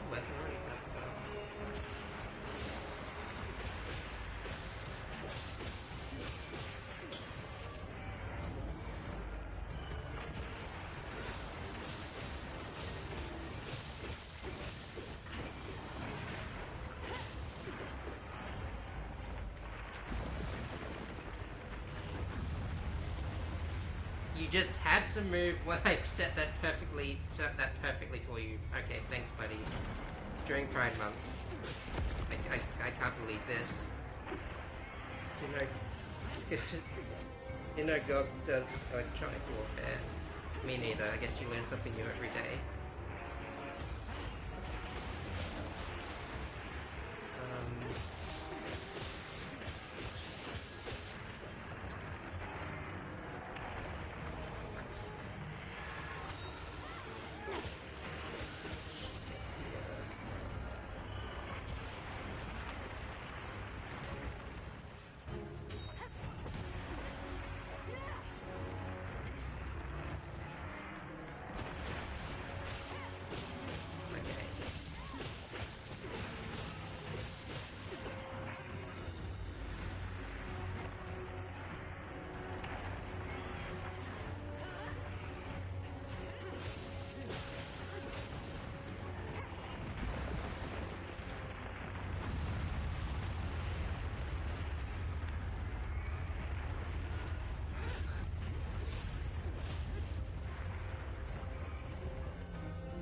Weapon already cuts it off. You just had to move when I set that perfectly for you. Okay, thanks, buddy. During Pride Month. I can't believe this. You know, You know, GOG does electronic warfare. Me neither. I guess you learn something new every day.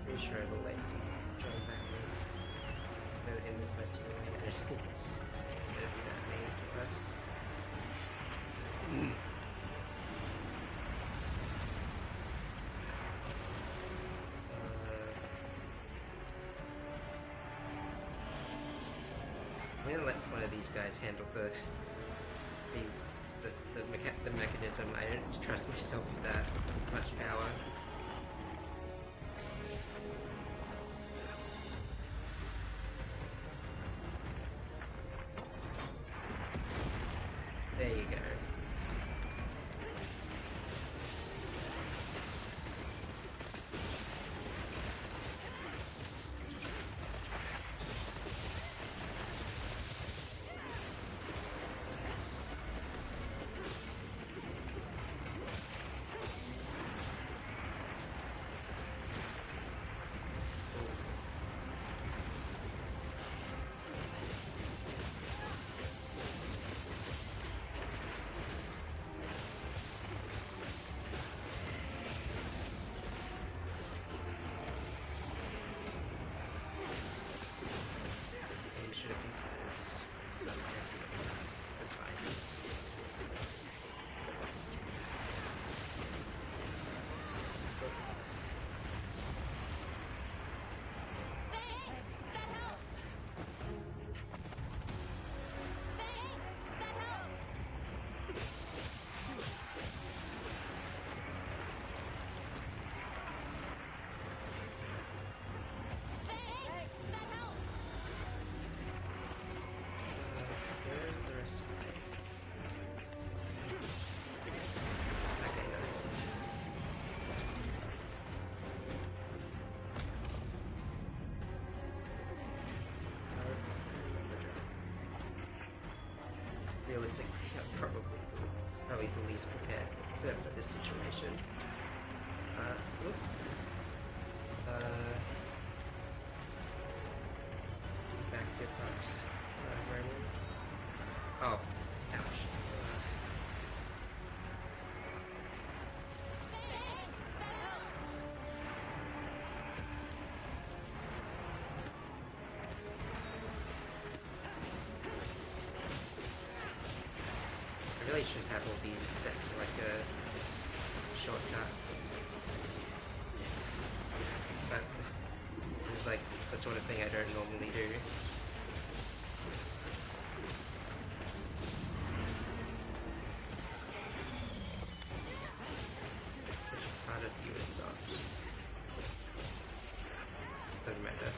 Pretty sure I will let you join back in the festival. It's gonna be that main to us. I'm gonna let one of these guys handle the mechanism. I don't trust myself with that much power. There you go. Realistically, I'm probably the least prepared for this situation. Back to box. Oh, ouch. I really should have all these set to like a shortcut. But it's like the sort of thing I don't normally do. Which is part of you as such. Doesn't matter.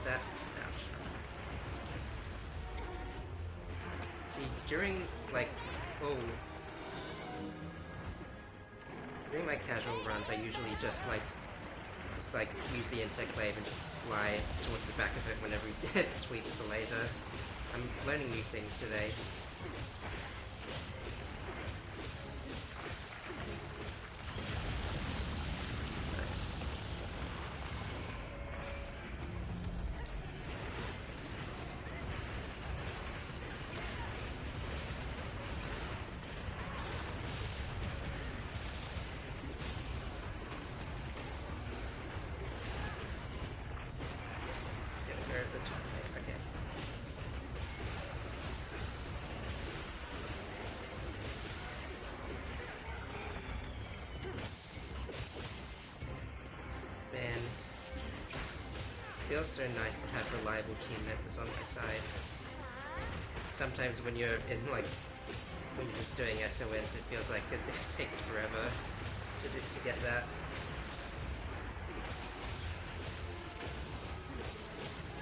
That's ouch. See, during like during my casual runs, I usually just like use the insect glaive and just fly towards the back of it whenever it sweeps the laser. I'm learning new things today. feels so nice to have reliable team members on my side. Sometimes when you're in like when you're just doing SOS, it feels like it takes forever to get that.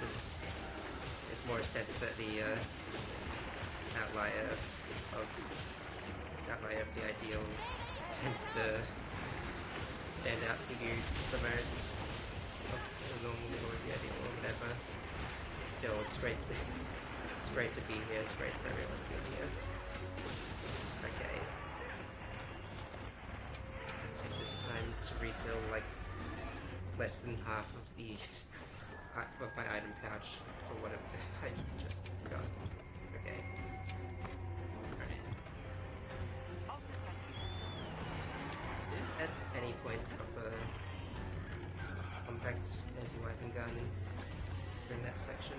Just it's more a sense that the outlier of the ideal tends to stand out for you the most. The normal or the ideal or whatever. Still, it's great to be here. It's great for everyone to be here. Okay. Take this time to refill like less than half of the of my item pouch for whatever I just got. Okay. Alright. At any point of the compact anti-weapon gun in that section.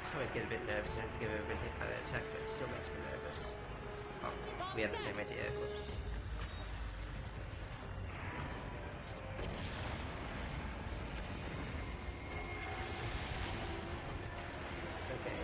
I always get a bit nervous and give a bit hit by that attack, but it still makes me nervous. Oh, we had the same idea. Whoops. Okay.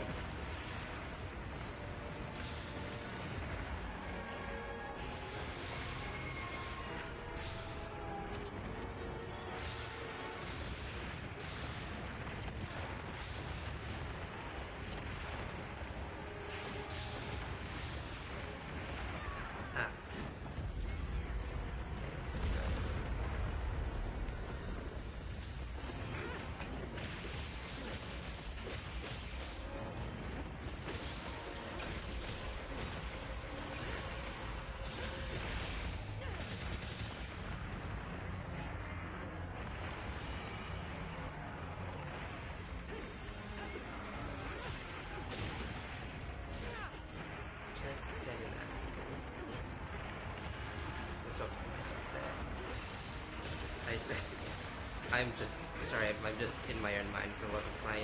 I'm just sorry. I'm just in my own mind for a lot of my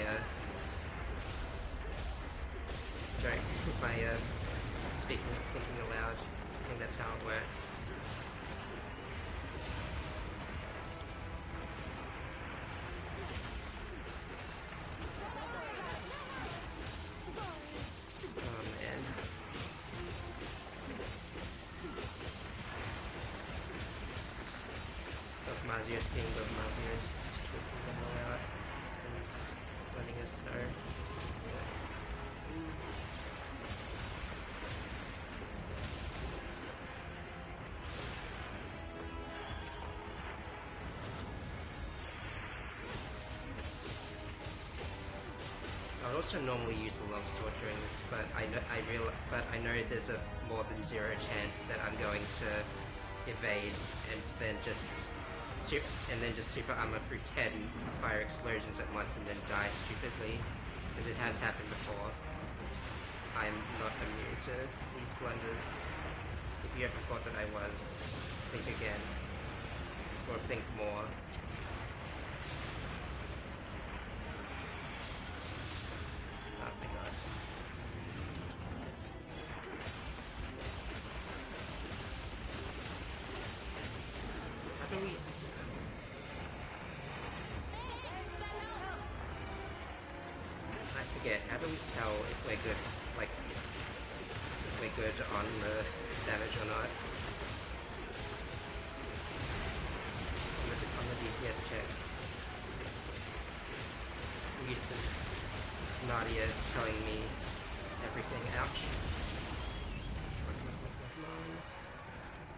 speaking, thinking aloud. I think that's how it works. Oh man. Love Mazier's being love Mazier's taking them all out and letting us know. I would also normally use the longsword during this, but I know there's a more than 0 chance that I'm going to evade and then just super armor through 10 fire explosions at once and then die stupidly, because it has happened before. I'm not immune to these blunders. If you ever thought that I was, think again, or think more. Oh my god. How do we... I forget, how do we tell if we're good, like, if we're good on the damage or not? On the DPS check. We used to Nadia telling me everything. Ouch.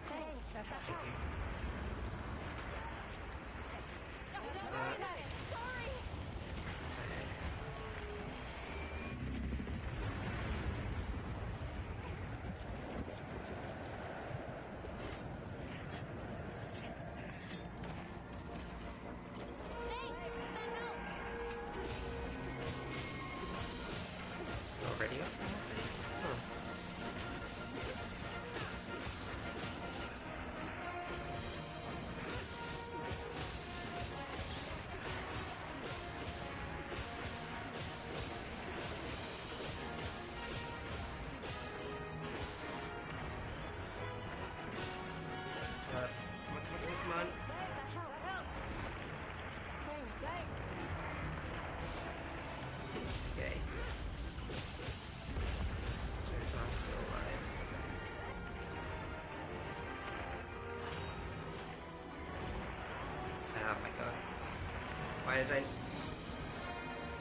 Thank you.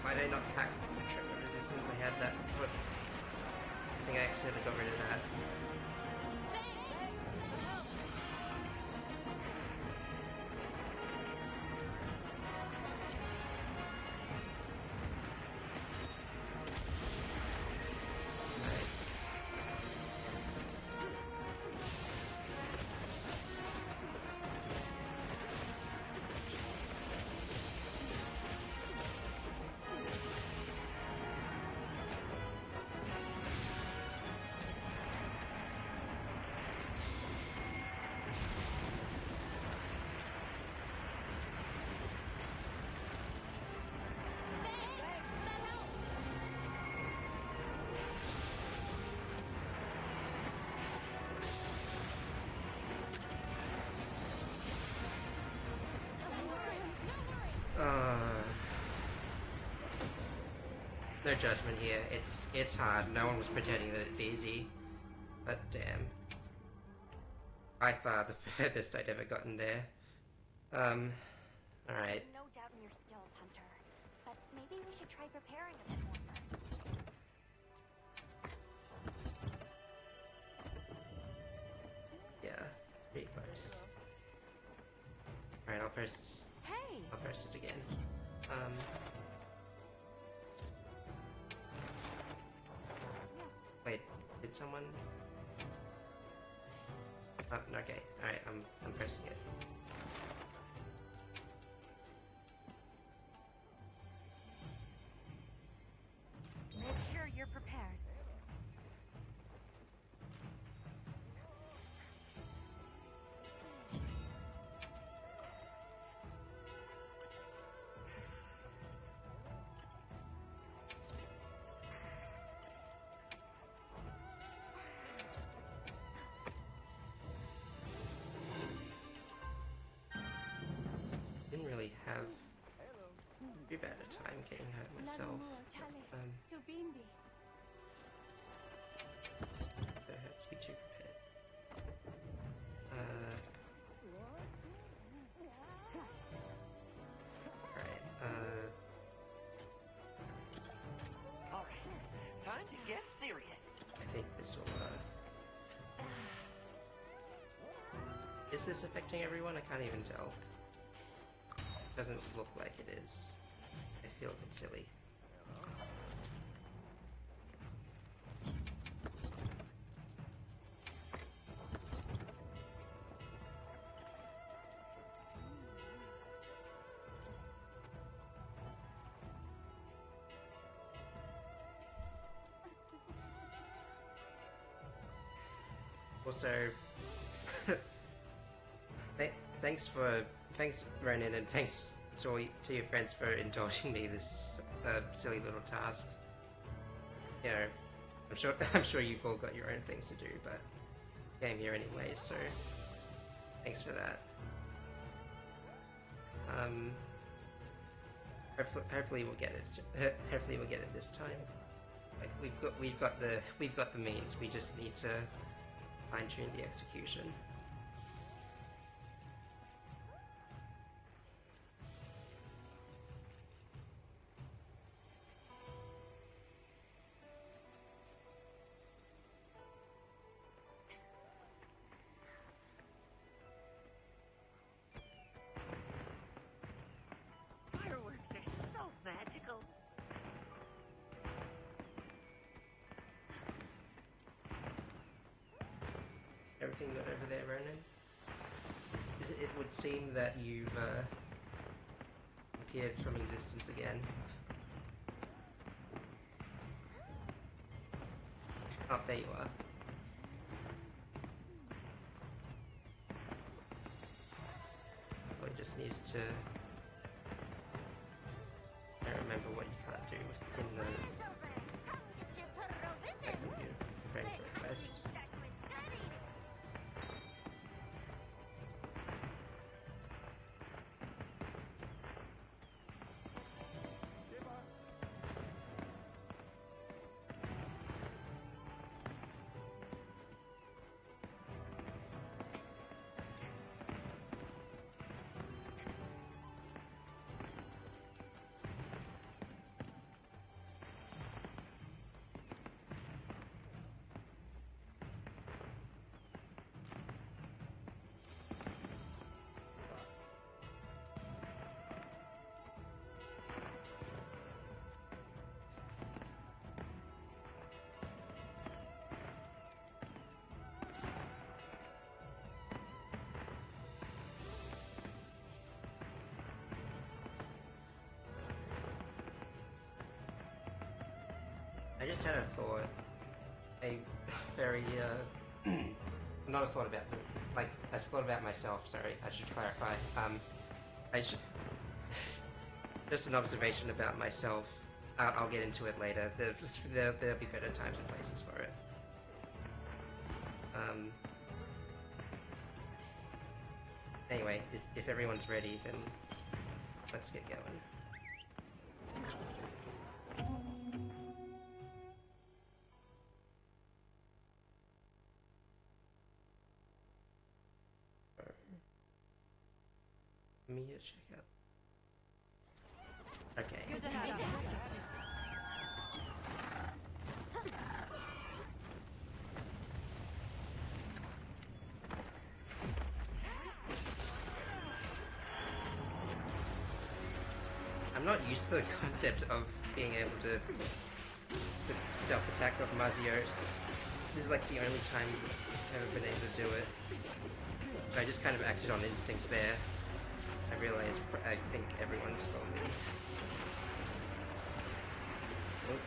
Why did I not pack tremor resistance? I had that. What? I think I accidentally got rid of that. No judgment here. It's hard. No one was pretending that it's easy, but damn. By far the furthest I'd ever gotten there. Alright. No doubt in your skills, Hunter. But maybe we should try preparing a bit more first. Yeah, pretty close. Alright, I'll press it again. Wait, did someone? Oh, okay. Alright, I'm pressing it. Make sure you're prepared. Didn't really have too bad a time getting hurt myself. Let's be too prepared. Alright, time to get serious. I think this will, Is this affecting everyone? I can't even tell. Doesn't look like it is. I feel a bit silly. Also, thanks Ronan, and thanks to your friends for indulging me this silly little task. You know, I'm sure you've all got your own things to do, but came here anyway, so thanks for that. Hopefully we'll get it. Hopefully we'll get it this time. Like we've got the means. We just need to fine tune the execution. Fireworks are so magical. Everything good over there, Ronan? It would seem that you've appeared from existence again. Oh, there you are. I just needed to... I remember what you can't do in the... Come get your provision. friend request. Starts with 30. I just had a thought. A very, not a thought about, like, a thought about myself, sorry, I should clarify. Just an observation about myself. I'll get into it later. There'll be better times and places for it. Anyway, if everyone's ready, then let's get going. Me to check out. Okay. Good to have you. I'm not used to the concept of being able to stealth attack off Mazios. This is like the only time I've ever been able to do it. So I just kind of acted on instincts there. I realized I think everyone's probably... Oop.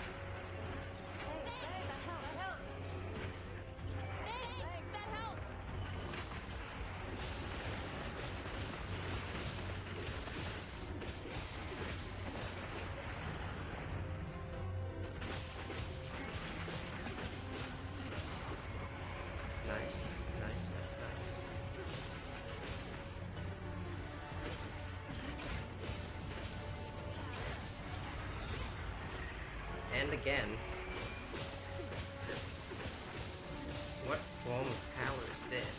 Nice. And again. What form of power is this?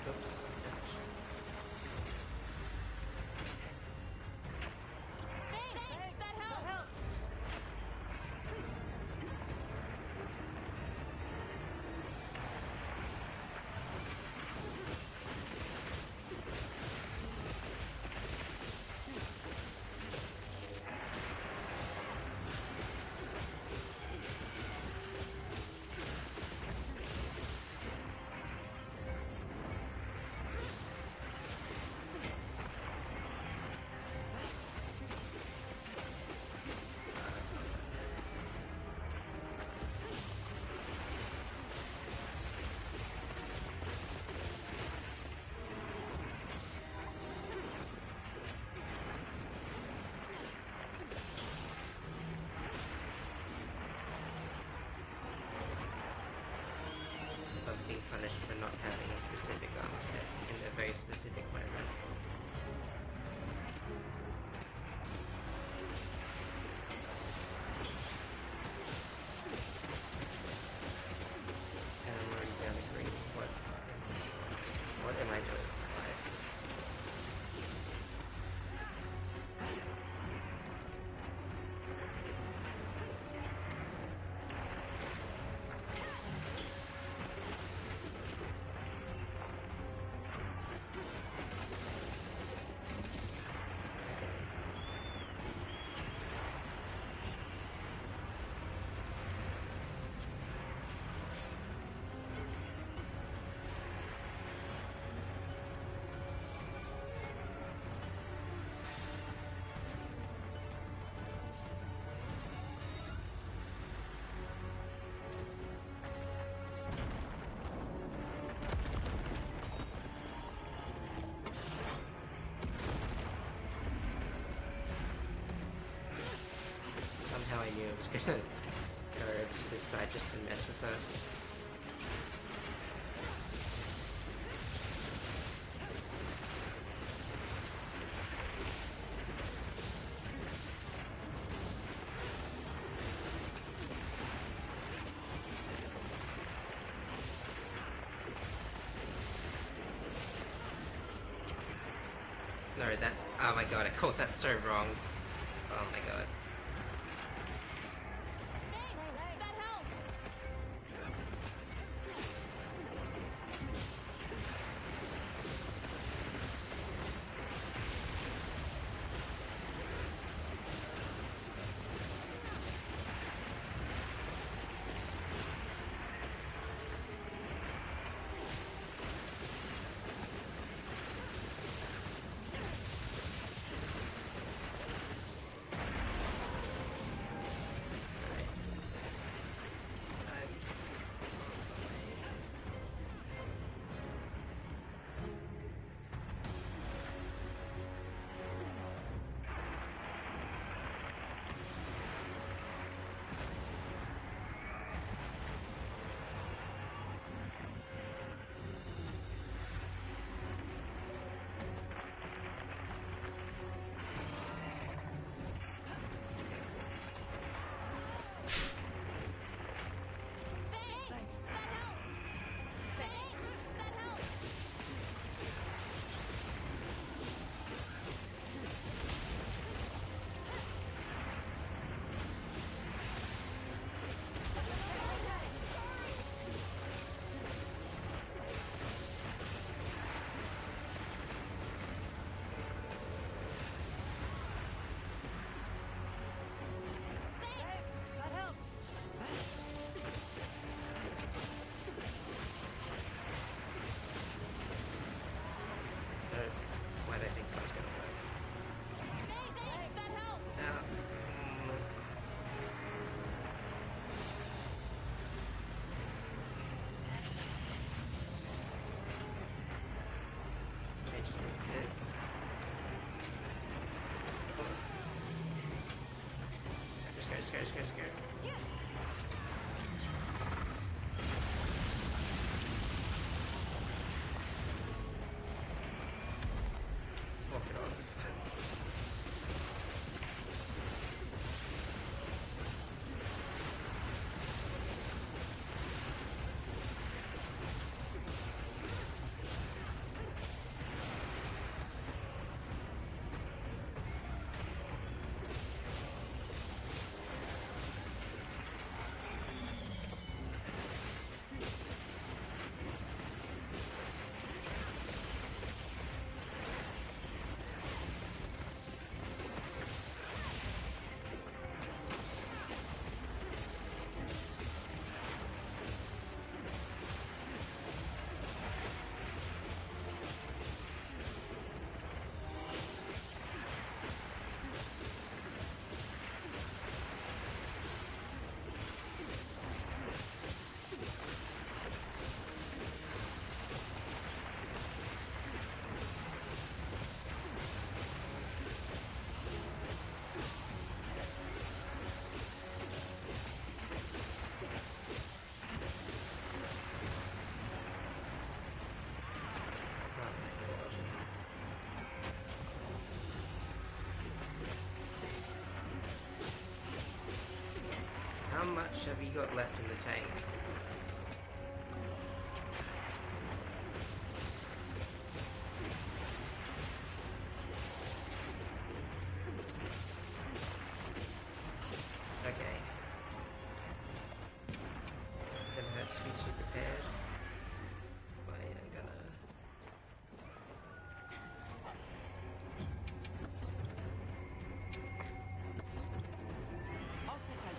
Oops. Thanks, that helps. Of being punished for not having a specific armor set in a very specific moment. And I'm already down to green. What am I doing? Right. Somehow I knew it was gonna go over to this side just to mess with her. No, that... Oh my god, I called that so wrong. Oh my god. Thanks, that helps. walk it off. How much have you got left in the tank? Okay. Gonna have to be too prepared. I am gonna... I'll sit tight.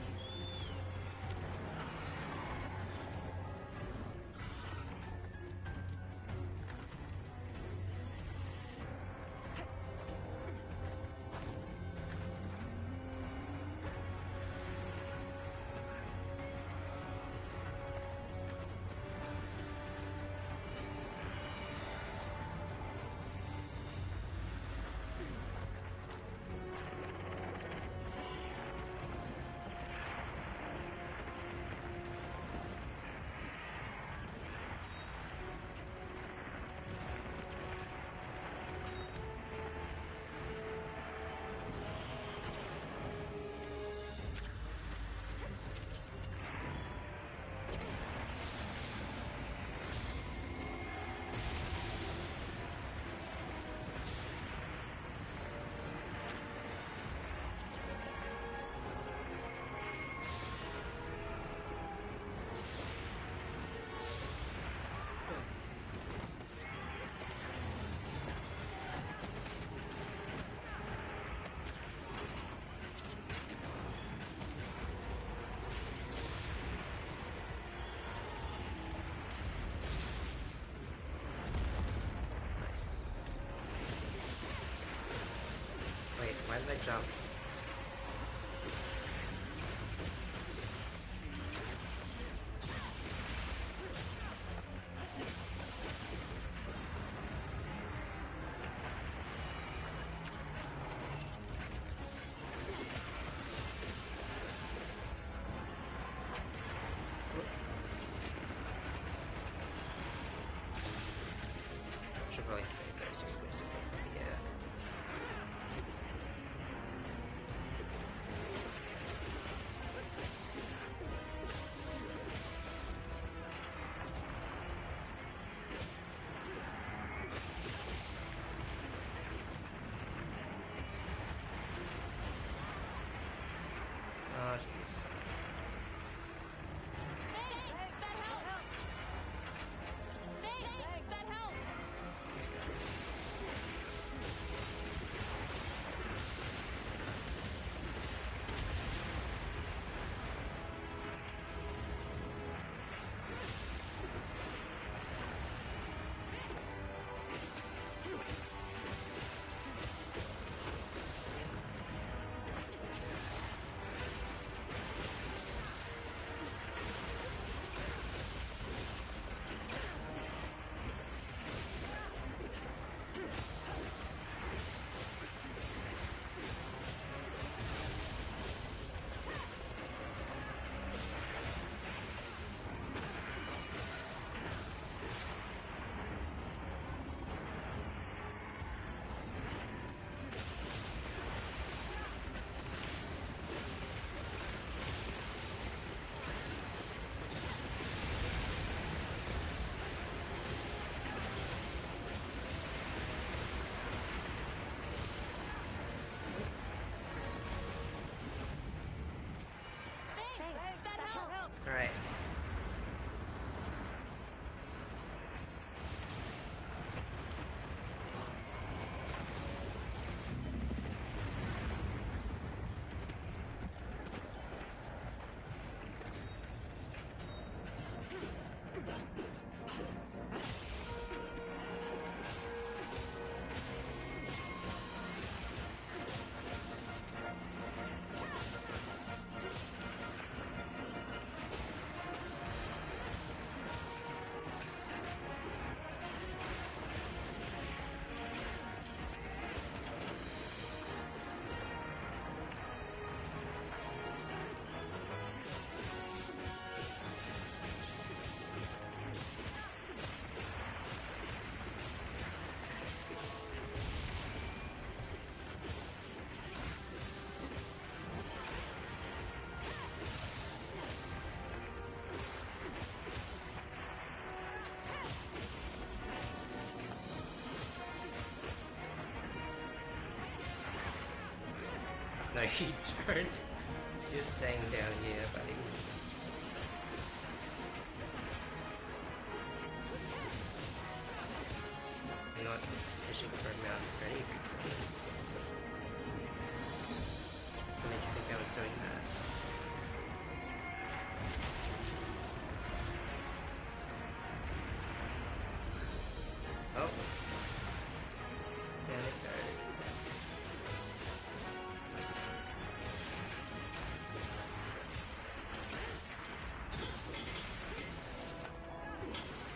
Wait, why did I jump? Should probably save those exclusively for the you don't. You're staying down here, buddy. I'm not fishing for a mount for any reason. What made you think I was doing that? Oh. There it goes.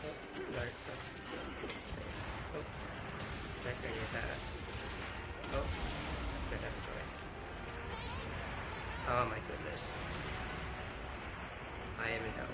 Oh, no. Oh. Don't go near that. Oh. Don't have a choice. Oh my goodness. I am in hell.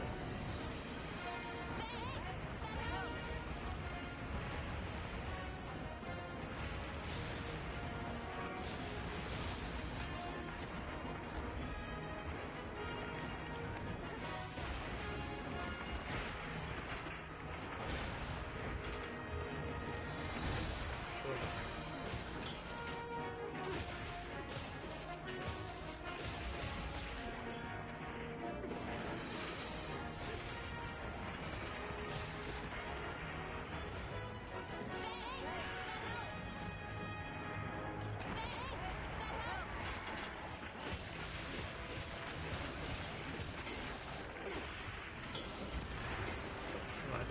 Come on.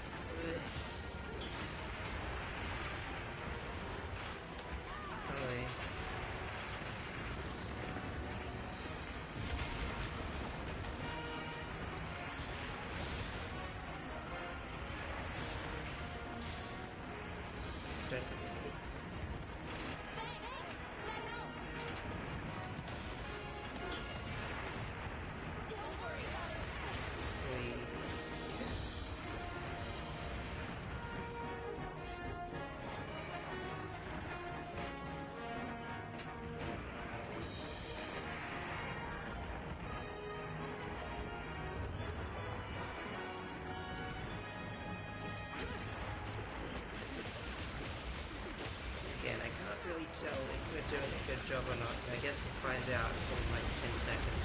Really? Don't really. Again, I can't really tell if we're doing a good job or not. I guess we'll find out in like 10 seconds.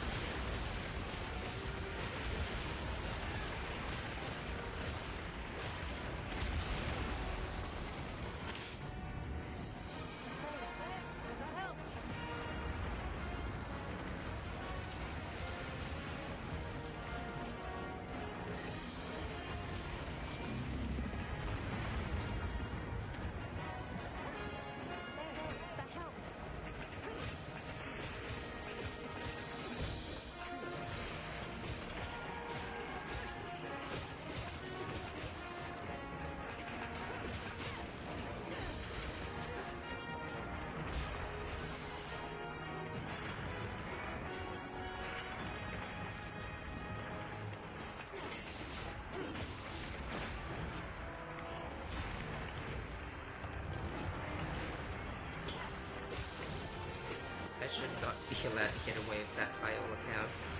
I should not be allowed to get away with that by all accounts.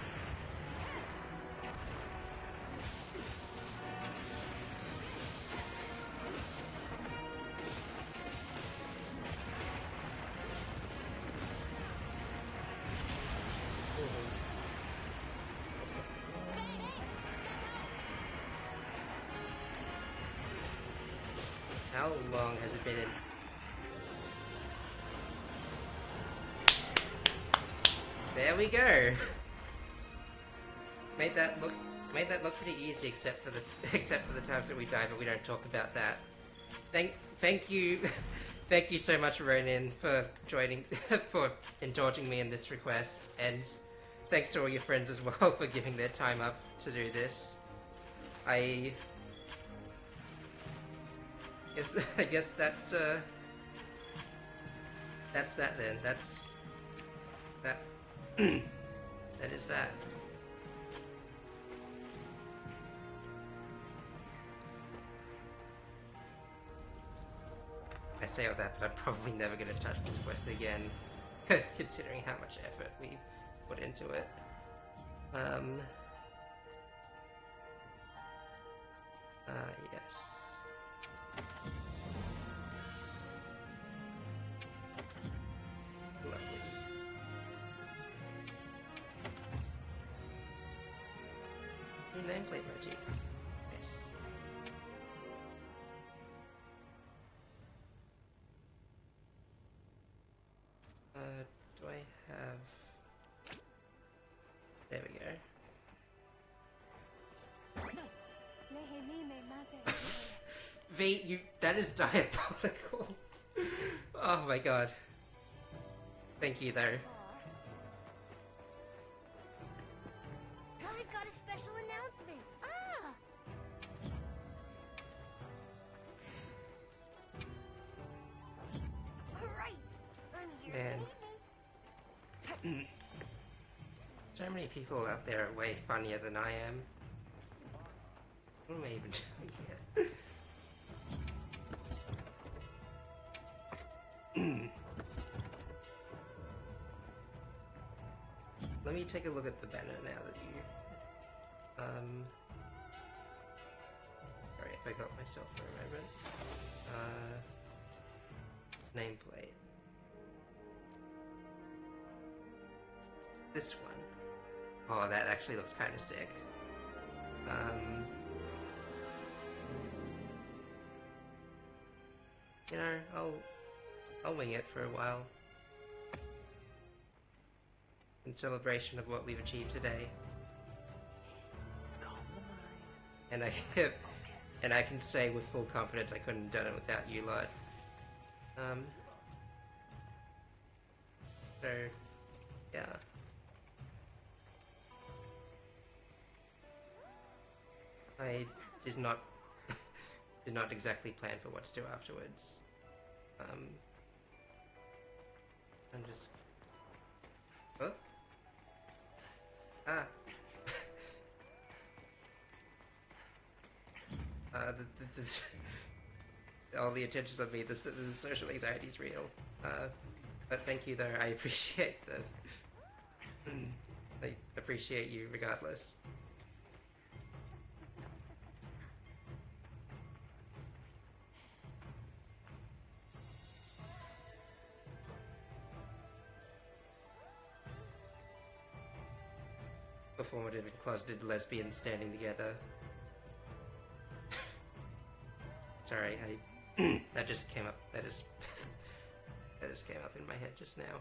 How long has it been in? There we go. Made that look pretty easy, except for the times that we died, but we don't talk about that. Thank you, thank you so much, Ronin, for joining, for indulging me in this request, and thanks to all your friends as well for giving their time up to do this. I guess that's that then. That's that. That is that. I say all that, but I'm probably never going to touch this quest again, considering how much effort we put into it. Yes. Lovely. nameplate emoji. Nice. Do I have... There we go. V, you... That is diabolical. Oh my god. Thank you, though. I've got a special announcement. Ah! Right. I'm here. Man. Believe me. So many people out there are way funnier than I am. What am I even doing here? Let me take a look at the banner now that you... Sorry if I got myself for a moment. Nameplate. This one. Oh, that actually looks kind of sick. You know, I'll wing it for a while. In celebration of what we've achieved today. Calm the mind. And I can say with full confidence I couldn't have done it without you lot. So, yeah. I did not exactly plan for what to do afterwards. I'm just... Oh? Ah. All the attention's on me. The social anxiety is real. But thank you, though. I appreciate I appreciate you regardless. Performative and closeted lesbians standing together. Sorry, that just came up. That just came up in my head just now.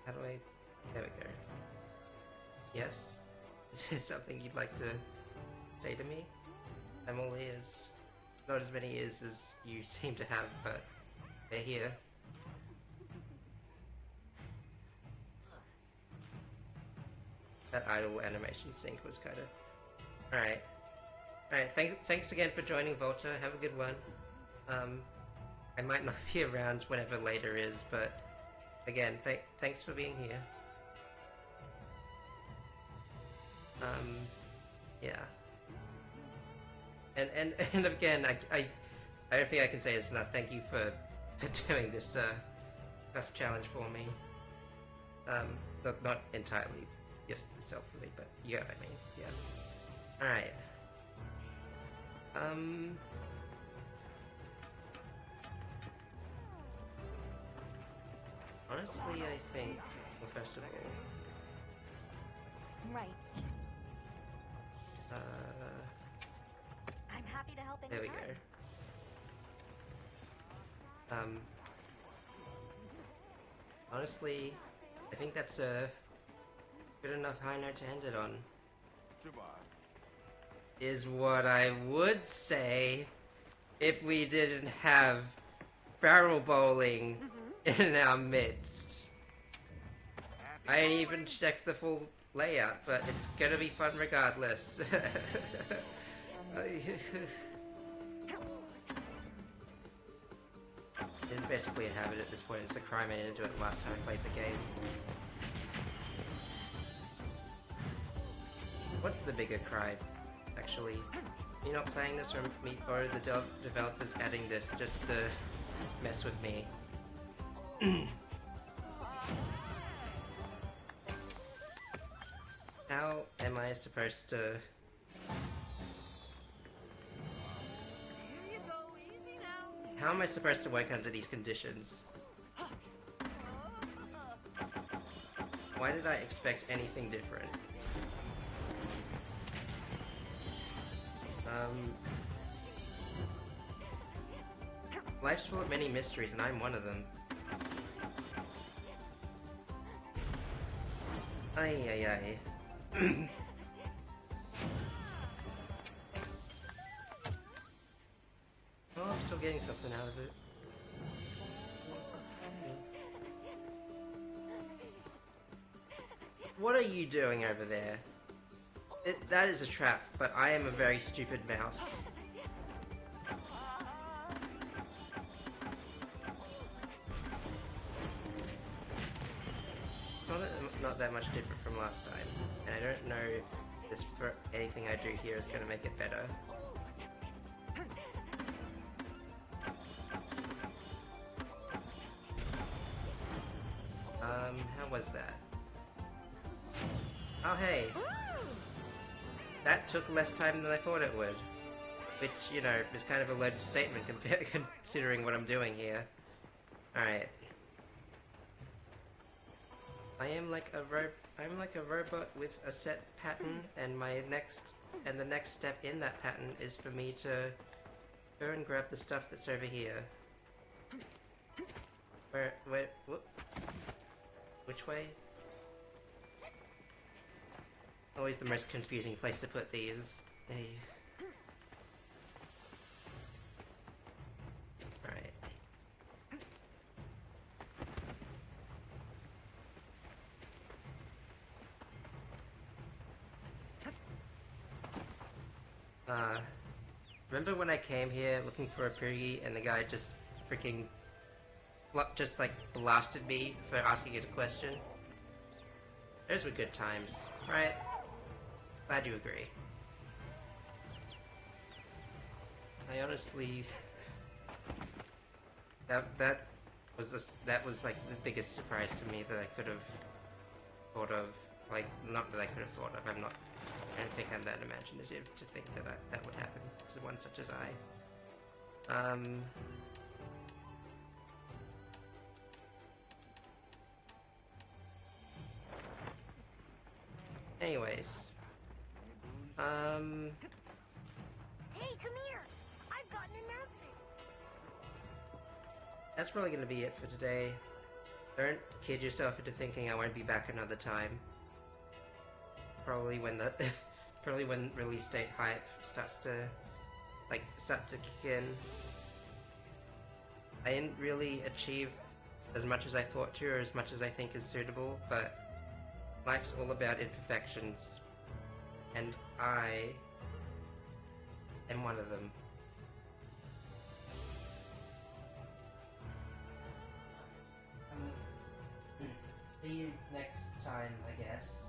How do I? There we go. Yes. Is there something you'd like to say to me? I'm all ears. Not as many ears as you seem to have, but they're here. That idle animation sync was kind of... Alright. Alright, thanks again for joining, Volta. Have a good one. I might not be around whenever later is, but again, thanks for being here. Yeah. And again, I don't think I can say this enough. Thank you for doing this tough challenge for me. Look, not entirely just selfishly, but you know what I mean. Yeah. All right. Honestly, I think. Well, first of all. Right. I'm happy to help There anytime. we go. Honestly, I think that's a good enough high note to end it on. Goodbye. Is what I would say if we didn't have barrel bowling in our midst. I ain't even checked the full layout, but it's gonna be fun regardless. It's basically a habit at this point. It's a crime I didn't do it last time I played the game. What's the bigger crime, actually? Me not playing this, or the developers adding this just to mess with me? How am I supposed to... Here you go, easy now. How am I supposed to work under these conditions? Why did I expect anything different? Life's full of many mysteries, and I'm one of them. Ay ay ay. Oh, I'm still getting something out of it. What are you doing over there? That is a trap, but I am a very stupid mouse. Not that much different from last time, and I don't know if this for anything I do here is going to make it better. How was that? Oh hey! That took less time than I thought it would. Which, you know, is kind of a loaded statement considering what I'm doing here. Alright. I'm like a robot with a set pattern, and the next step in that pattern is for me to go and grab the stuff that's over here. Whoop. Which way? Always the most confusing place to put these. Hey. Alright. Remember when I came here looking for a Poogie and the guy just freaking like blasted me for asking it a question? Those were good times, right? Glad you agree. I honestly... that was like the biggest surprise to me that I could have thought of. Like, not that I could have thought of, I don't think I'm that imaginative to think that that would happen to one such as I. Anyways. Hey, come here! I've got an announcement! That's probably gonna be it for today. Don't kid yourself into thinking I won't be back another time. Probably when release date hype starts to kick in. I didn't really achieve as much as I thought to, or as much as I think is suitable, but life's all about imperfections, and I am one of them. See you next time, I guess.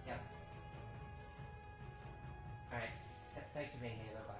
Yeah. Alright. Thanks for being here. Bye-bye.